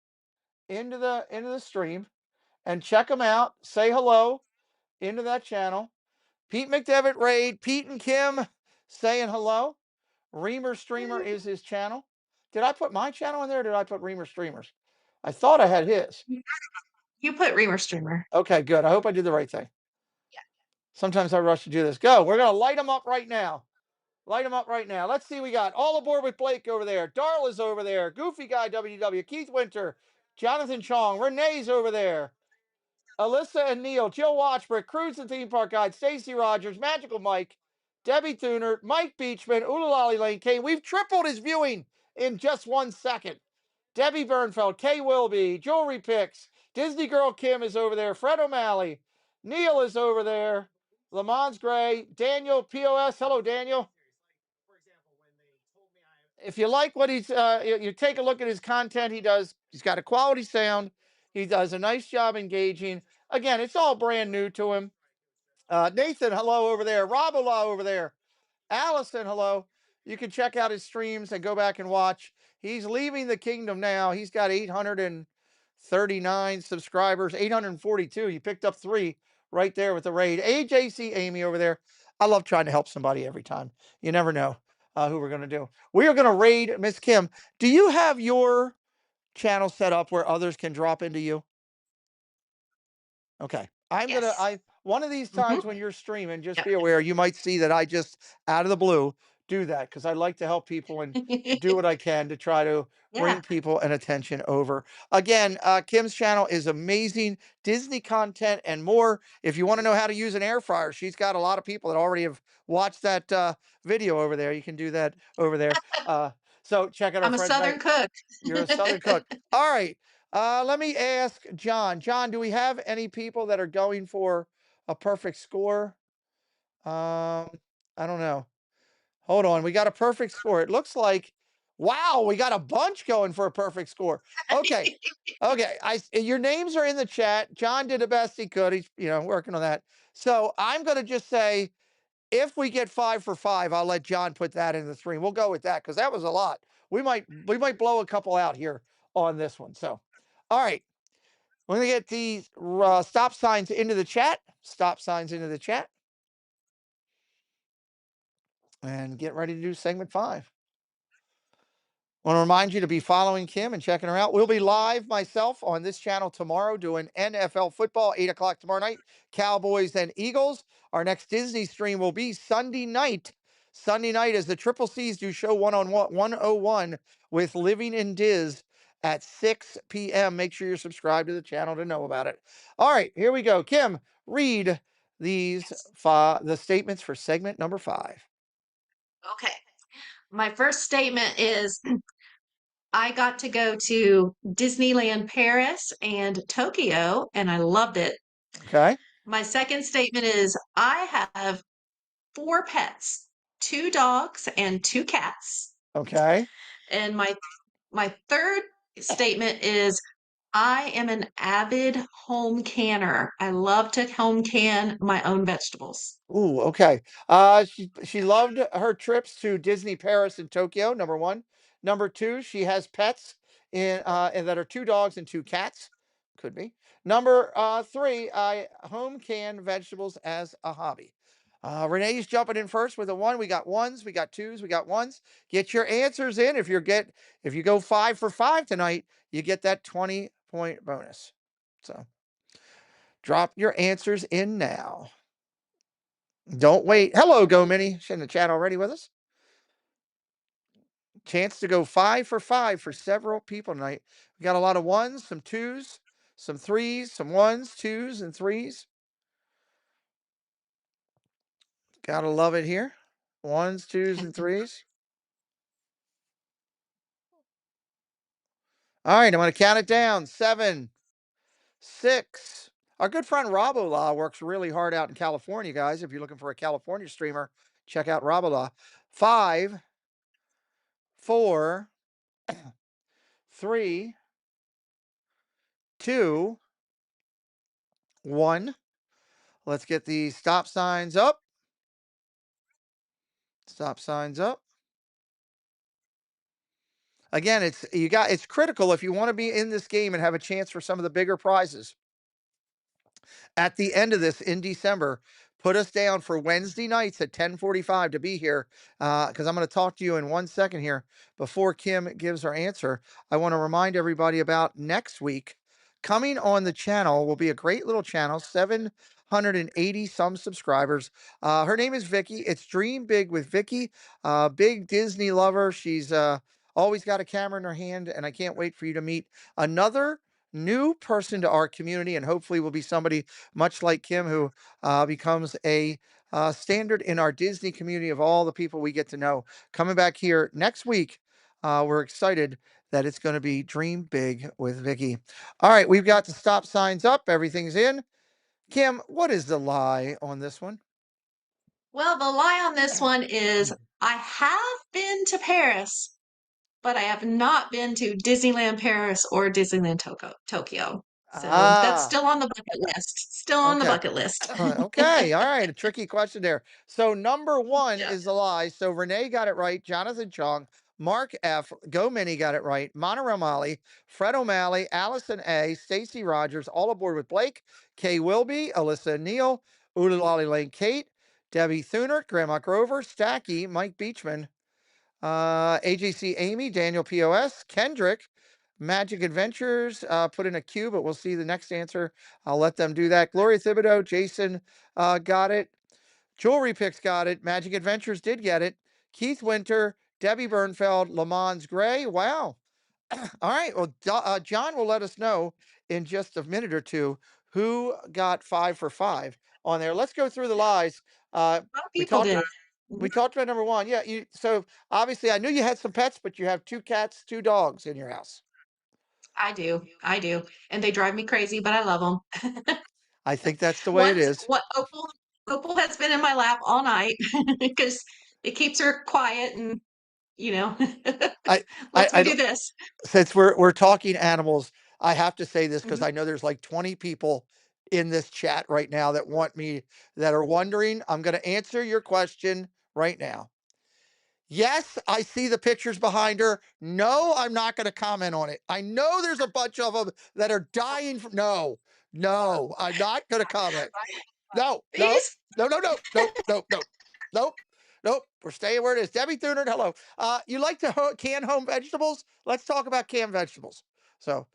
B: into the stream and check them out. Say hello into that channel. Pete McDevitt raid. Pete and Kim saying hello. Reamer Streamer is his channel. Did I put my channel in there? Or did I put Reamer Streamers? I thought I had his.
D: You put Reamer Streamer.
B: Okay, good. I hope I did the right thing. Sometimes I rush to do this. Go. We're going to light them up right now. Light them up right now. Let's see. We got All Aboard with Blake over there. Darla's over there. Goofy Guy WW. Keith Winter. Jonathan Chong. Renee's over there. Alyssa and Neil. Jill Watchbrick. Cruise and Theme Park Guide. Stacy Rogers. Magical Mike. Debbie Tuner. Mike Beachman. Ulalali Lane Kane. We've tripled his viewing in just 1 second. Debbie Bernfeld. Kay Wilby. Jewelry Picks. Disney Girl Kim is over there. Fred O'Malley. Neil is over there. Lamont Gray. Daniel POS. Hello, Daniel. If you like what you take a look at his content. He's got a quality sound. He does a nice job engaging. Again, it's all brand new to him. Nathan, hello over there. Rob Ola over there. Allison, hello. You can check out his streams and go back and watch. He's leaving the kingdom now. He's got 839 subscribers, 842. He picked up 3 right there with the raid. AJC Amy over there. I love trying to help somebody every time. You never know who we're going to do. We are going to raid Miss Kim. Do you have your channel set up where others can drop into you? Okay.
D: Yes.
B: One of these times when you're streaming, just
D: Yep.
B: be aware you might see that I just out of the blue do that because I like to help people and do what I can to try to bring
D: Yeah.
B: people and attention over. Again, Kim's channel is amazing, Disney content and more. If you want to know how to use an air fryer, she's got a lot of people that already have watched that video over there. You can do that over there. So check out our
D: I'm a
B: friends.
D: Southern cook.
B: You're a Southern cook. All right. Let me ask John. John, do we have any people that are going for a perfect score? I don't know. Hold on. We got a perfect score. It looks like, wow, we got a bunch going for a perfect score. Okay. Okay. Your names are in the chat. John did the best he could. He's, working on that. So I'm going to just say, if we get 5 for 5, I'll let John put that in the stream. We'll go with that because that was a lot. We might blow a couple out here on this one. So, all right. We're going to get these stop signs into the chat. Stop signs into the chat. And get ready to do segment 5. I want to remind you to be following Kim and checking her out. We'll be live myself on this channel tomorrow doing NFL football, 8 o'clock tomorrow night, Cowboys and Eagles. Our next Disney stream will be Sunday night. Sunday night as the Triple C's do show 101 with Living in Diz at 6 p.m. Make sure you're subscribed to the channel to know about it. All right, here we go. Kim, read these the statements for segment number 5.
D: Okay. My first statement is I got to go to Disneyland Paris and Tokyo, and I loved it.
B: Okay.
D: My second statement is I have 4 pets, 2 dogs and 2 cats.
B: Okay.
D: And my third statement is I am an avid home canner. I love to home can my own vegetables.
B: Ooh, okay. She loved her trips to Disney Paris and Tokyo, number 1. Number 2, she has pets and that are 2 dogs and 2 cats. Could be. Number 3, I home can vegetables as a hobby. Renee's jumping in first with a 1. We got 1s, we got 2s, we got 1s. Get your answers in. If you go 5 for 5 tonight, you get that 20-point bonus. So drop your answers in now. Don't wait. Hello, Go Mini. She's in the chat already with us. Chance to go 5 for 5 for several people tonight. We got a lot of 1s, some 2s, some threes, some ones, twos, and threes. Gotta love it here. Ones, twos, and threes. All right, I'm going to count it down. 7, 6. Our good friend Robola works really hard out in California, guys. If you're looking for a California streamer, check out Robola. 5, 4, 3, 2, 1. Let's get the stop signs up. Stop signs up. Again, it's critical if you want to be in this game and have a chance for some of the bigger prizes. At the end of this in December, put us down for Wednesday nights at 10:45 to be here, because I'm going to talk to you in 1 second here. Before Kim gives her answer, I want to remind everybody about next week. Coming on the channel will be a great little channel, 780 some subscribers. Her name is Vicky. It's Dream Big with Vicky. Big Disney lover. She's always got a camera in her hand, and I can't wait for you to meet another new person to our community, and hopefully will be somebody much like Kim, who becomes a standard in our Disney community of all the people we get to know. Coming back here next week, we're excited that it's going to be Dream Big with Vicky. All right, we've got the stop signs up. Everything's in. Kim, what is the lie on this one?
D: Well, the lie on this one is I have been to Paris, but I have not been to Disneyland Paris or Disneyland Tokyo. So that's
B: Ah,
D: still on the bucket list. Still on the
B: okay.
D: bucket list.
B: Okay, all right. A tricky question there. So number one
D: Yeah.
B: is the lie. So Renee got it right. Jonathan Chong, Mark F, Go Mini got it right. Monorail Molly, Fred O'Malley, Allison A, Stacy Rogers, all aboard with Blake, Kay Wilby, Alyssa Neal, Lolly Lane Kate, Debbie Thunert, Grandma Grover, Stacky, Mike Beachman, AJC Amy, Daniel POS, Kendrick, Magic Adventures, put in a Q, but we'll see the next answer. I'll let them do that. Gloria Thibodeau, Jason got it. Jewelry Picks got it. Magic Adventures did get it. Keith Winter, Debbie Bernfeld, Lamons Gray. Wow. All right. Well, John will let us know in just a minute or two who got 5 for 5 on there. Let's go through the lies.
D: A lot of
B: We
D: people
B: talked
D: did. Mhm.
B: we talked about number one. Yeah, so obviously I knew you had some pets, but you have 2 cats, 2 dogs in your house.
D: I do. I do. And they drive me crazy, but I love them.
B: I think that's the way it
D: Once
B: is.
D: what Opal has been in my lap all night because it keeps her quiet and you know
B: I
D: lets me
B: I
D: do
B: don't,
D: this.
B: since we're talking animals, I have to say this because
D: Mhm.
B: I know there's like 20 people in this chat right now that want me that are wondering. I'm going to answer your question right now. Yes, I see the pictures behind her. No, I'm not going to comment on it. I know there's a bunch of them that are dying from. No, no, I'm not going to comment. No, no,
D: These
B: no, no, no, no, no, no, nope, nope. We're staying where it is. Debbie Thunert, hello. You like to can home vegetables? Let's talk about canned vegetables. So,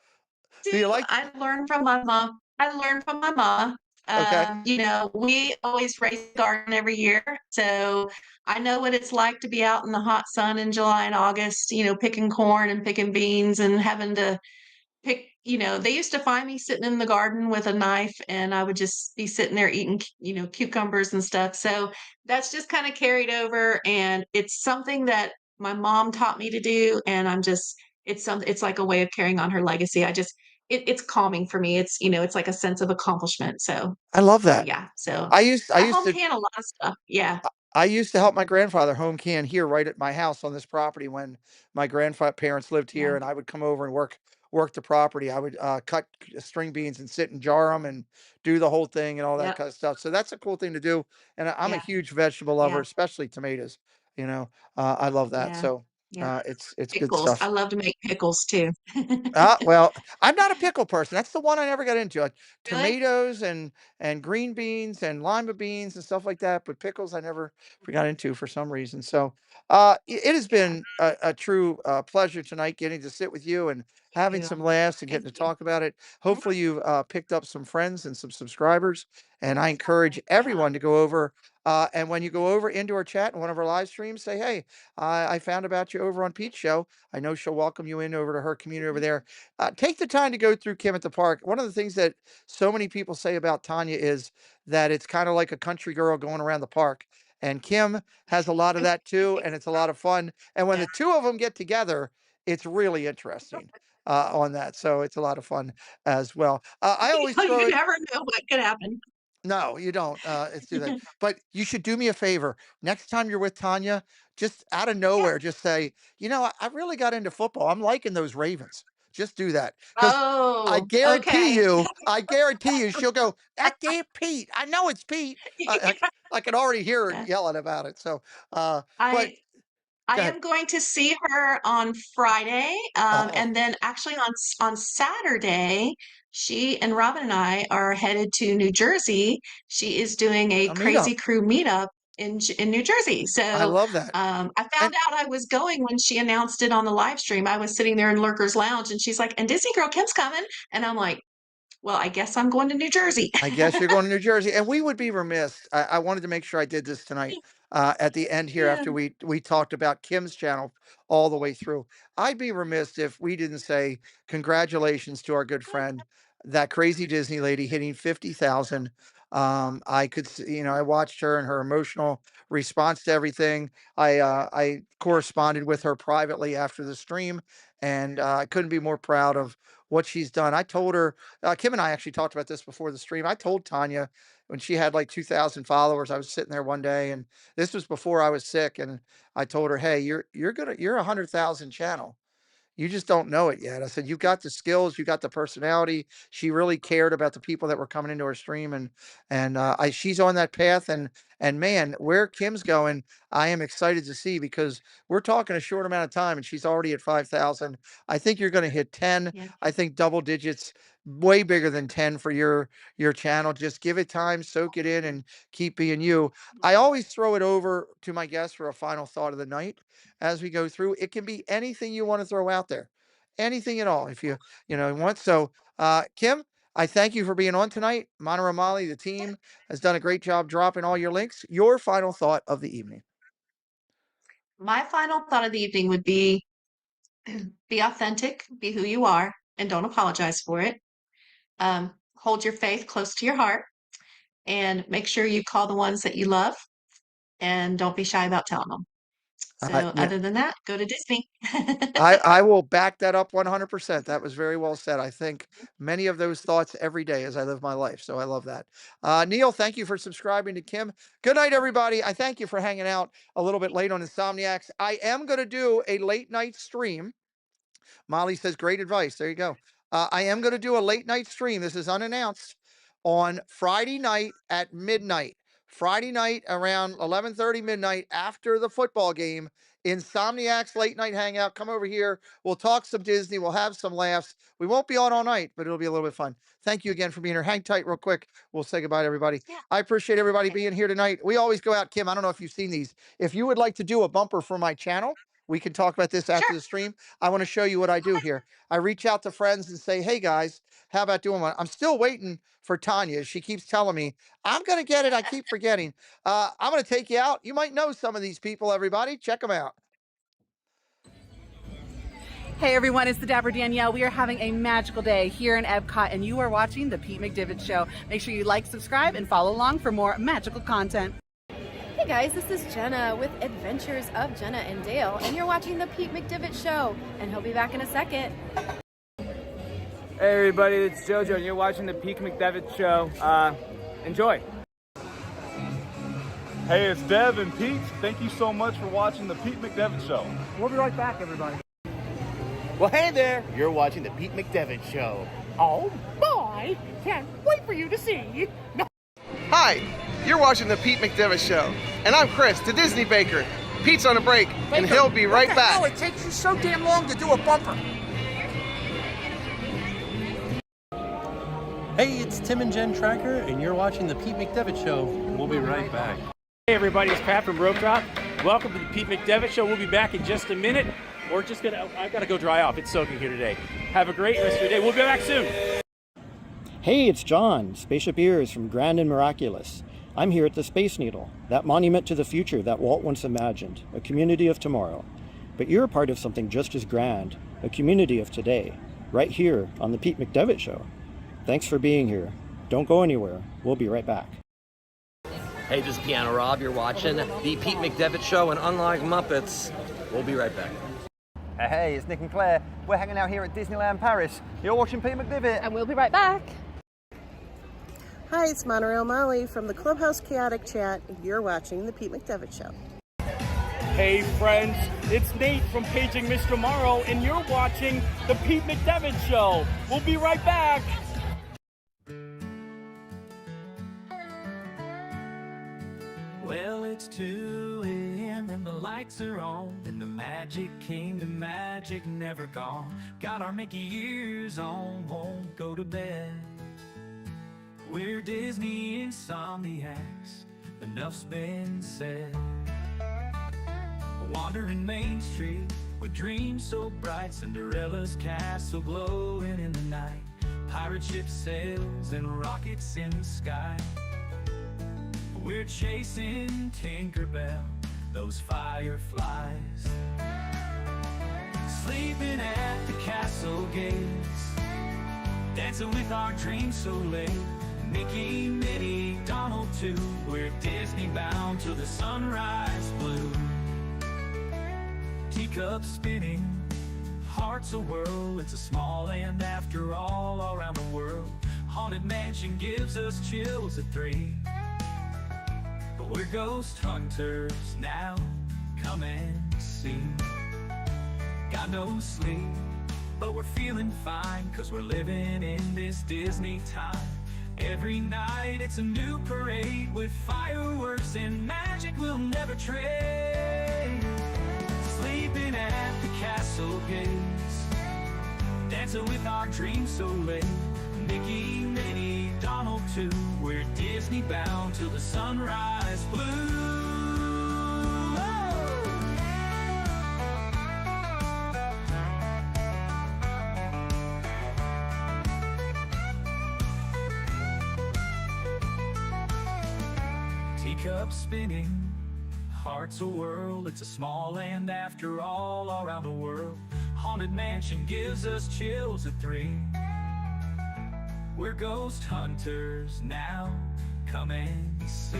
D: do
B: do you like?
D: I learned from my mom. I learned from my mom.
B: Okay,
D: We always raise a garden every year, so I know what it's like to be out in the hot sun in July and August, picking corn and picking beans and having to they used to find me sitting in the garden with a knife and I would just be sitting there eating, cucumbers and stuff. So that's just kind of carried over and it's something that my mom taught me to do. And it's like a way of carrying on her legacy. It's calming for me. It's like a sense of accomplishment. So,
B: I love
D: so
B: that.
D: yeah. So
B: I
D: I
B: used
D: home
B: to
D: can a lot of stuff. Yeah.
B: I used to help my grandfather home can here right at my house on this property when my grandparents lived here,
D: Yeah.
B: and I would come over and work the property. I would cut string beans and sit and jar them and do the whole thing and all that
D: Yep.
B: kind of stuff. So that's a cool thing to do. And I'm a
D: Yeah.
B: huge vegetable lover,
D: Yeah.
B: especially tomatoes. I love that.
D: Yeah.
B: So
D: Yeah.
B: it's good
D: Pickles. I
B: stuff.
D: love to make pickles too.
B: Well, I'm not a pickle person. That's the one I never got into. Like
D: Really?
B: tomatoes and green beans and lima beans and stuff like that, but pickles I never got into for some reason. So, it has
D: Yeah.
B: been a true pleasure tonight getting to sit with you and having
D: you.
B: some laughs and getting
D: Thank
B: to
D: you.
B: talk about it.
D: Mhm.
B: Hopefully, you've picked up some friends and some subscribers. And I encourage
D: Yeah.
B: everyone to go over. And when you go over into our chat in one of our live streams, say, hey, I found about you over on Pete's show. I know she'll welcome you in over to her community over there. Take the time to go through Kim at the Park. One of the things that so many people say about Tanya is that it's kind of like a country girl going around the park. And Kim has a lot of that too, and it's a lot of fun. And when
D: Yeah.
B: the two of them get together, it's really interesting on that. So it's a lot of fun as well. I always throw
D: You
B: it.
D: never know what could happen.
B: No, you don't. It's do that. But you should do me a favor. Next time you're with Tanya, just out of
D: Yeah.
B: nowhere, just say, I really got into football. I'm liking those Ravens. Just do that. Because
D: Oh, okay.
B: I guarantee you, she'll go, that damn Pete. I know it's Pete. I can already hear her
D: Yeah.
B: yelling about it. So, but
D: I I
B: go ahead.
D: am going to see her on Friday,
B: Oh,
D: and then actually on Saturday, she and Robin and I are headed to New Jersey. She is doing a
B: a meetup.
D: Crazy Crew meetup in New Jersey.
B: I
D: So
B: love that.
D: I found
B: And
D: out I was going when she announced it on the live stream. I was sitting there in Lurker's Lounge, and she's like, "And Disney Girl Kim's coming," and I'm like, "Well, I guess I'm going to New Jersey."
B: I guess you're going to New Jersey, and we would be remiss. I wanted to make sure I did this tonight at the end here
D: Yeah.
B: after we talked about Kim's channel all the way through. I'd be remiss if we didn't say congratulations to our good friend, that crazy Disney lady hitting 50,000. I could, I watched her and her emotional response to everything. I corresponded with her privately after the stream, and I couldn't be more proud of what she's done. I told her Kim and I actually talked about this before the stream. I told Tanya when she had like 2,000 followers, I was sitting there one day, and this was before I was sick, and I told her, "Hey, you're 100,000 channel. You just don't know it yet." I said, "You've got the skills, you got the personality." She really cared about the people that were coming into her stream, and she's on that path. And man, where Kim's going, I am excited to see because we're talking a short amount of time, and she's already at 5,000. I think you're going to hit 10.
D: Yeah.
B: I think double digits, way bigger than 10 for your channel. Just give it time, soak it in, and keep being you. I always throw it over to my guests for a final thought of the night as we go through. It can be anything you want to throw out there, anything at all, if you want. So, Kim, I thank you for being on tonight. Mana Ramali, the team has done a great job dropping all your links. Your final thought of the evening.
D: My final thought of the evening would be authentic, be who you are, and don't apologize for it. Hold your faith close to your heart and make sure you call the ones that you love and don't be shy about telling them. So,
B: Yeah,
D: other than that, go to Disney.
B: I will back that up 100%. That was very well said. I think many of those thoughts every day as I live my life. So I love that. Neil, thank you for subscribing to Kim. Good night, everybody. I thank you for hanging out a little bit late on Insomniacs. I am going to do a late night stream. Molly says, great advice. There you go. I am going to do a late night stream. This is unannounced on Friday night at midnight. Friday night around 11:30 midnight after the football game. Insomniacs late night hangout. Come over here. We'll talk some Disney. We'll have some laughs. We won't be on all night, but it'll be a little bit fun. Thank you again for being here. Hang tight real quick. We'll say goodbye to everybody.
D: Yeah.
B: I appreciate everybody
D: Okay.
B: being here tonight. We always go out, Kim. I don't know if you've seen these. If you would like to do a bumper for my channel, we can talk about this after
D: Sure.
B: the stream. I want to show you what I do here. I reach out to friends and say, hey guys, how about doing one? I'm still waiting for Tanya. She keeps telling me, I'm going to get it. I keep forgetting. I'm going to take you out. You might know some of these people, everybody. Check them out.
F: Hey everyone, it's the Dapper Danielle. We are having a magical day here in Epcot, and you are watching the Pete McDivitt Show. Make sure you like, subscribe, and follow along for more magical content.
G: Hey guys, this is Jenna with Adventures of Jenna and Dale, and you're watching the Pete McDivitt Show, and he'll be back in a second.
H: Hey everybody, it's JoJo and you're watching the Pete McDevitt Show. Enjoy.
I: Hey, it's Dev and Pete. Thank you so much for watching the Pete McDevitt Show.
H: We'll be right back, everybody.
J: Well, hey there! You're watching the Pete McDevitt Show.
K: Oh boy! Can't wait for you to see.
L: Hi, you're watching the Pete McDevitt Show, and I'm Chris, the Disney Baker. Pete's on a break, and he'll be right back.
B: It takes you so damn long to do a bumper.
M: Hey, it's Tim and Jen Tracker, and you're watching the Pete McDevitt Show. We'll be right back.
H: Hey everybody, it's Pat from Rope Drop. Welcome to the Pete McDevitt Show. We'll be back in just a minute.
N: or just I've got to go dry off. It's soaking here today. Have a great rest of your day. We'll be back soon.
O: Hey, it's John, Spaceship Ears from Grand and Miraculous. I'm here at the Space Needle, that monument to the future that Walt once imagined, a community of tomorrow. But you're a part of something just as grand, a community of today, right here on the Pete McDevitt Show. Thanks for being here. Don't go anywhere. We'll be right back.
P: Hey, this is Piano Rob. You're watching the Pete McDevitt Show, and unlike Muppets, we'll be right back.
Q: Hey, it's Nick and Claire. We're hanging out here at Disneyland Paris. You're watching Pete McDevitt.
G: And we'll be right back.
R: Hi, it's Monterey O'Malley from the Clubhouse Chaotic Chat, and you're watching the Pete McDevitt Show.
N: Hey friends, it's Nate from Paging Mr. Morrow, and you're watching the Pete McDevitt Show. We'll be right back.
A: Well, it's 2 a.m. and the lights are on, and the Magic Kingdom magic never gone. Got our Mickey ears on, won't go to bed. We're Disney Insomniacs, enough's been said. Wandering Main Street with dreams so bright, Cinderella's castle glowing in the night, pirate ship sails and rockets in the sky. We're chasing Tinkerbell, those fireflies, sleeping at the castle gates, dancing with our dreams so late. Mickey, Minnie, Donald too, we're Disney bound till the sunrise blue. Teacups spinning, hearts a whirl, it's a small land after all around the world. Haunted Mansion gives us chills at 3. But we're ghost hunters now, come and see. Got no sleep, but we're feeling fine, 'cause we're living in this Disney time. Every night it's a new parade with fireworks and magic we'll never trade. Sleeping at the castle gates, dancing with our dreams so late. Mickey, Minnie, Donald too, we're Disney bound till the sunrise blue. Teacups spinning, hearts a whirl, it's a small land after all around the world. Haunted Mansion gives us chills at 3. We're ghost hunters now, come and see.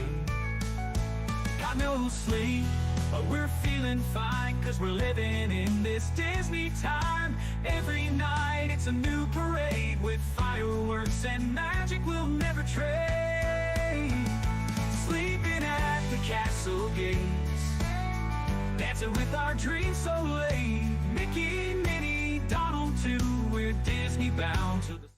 A: Got no sleep, but we're feeling fine, 'cause we're living in this Disney time. Every night it's a new parade with fireworks and magic we'll never trade. Sleeping at the castle gates, dancing with our dreams so late. Mickey, Minnie, Donald too, we're Disney bound to the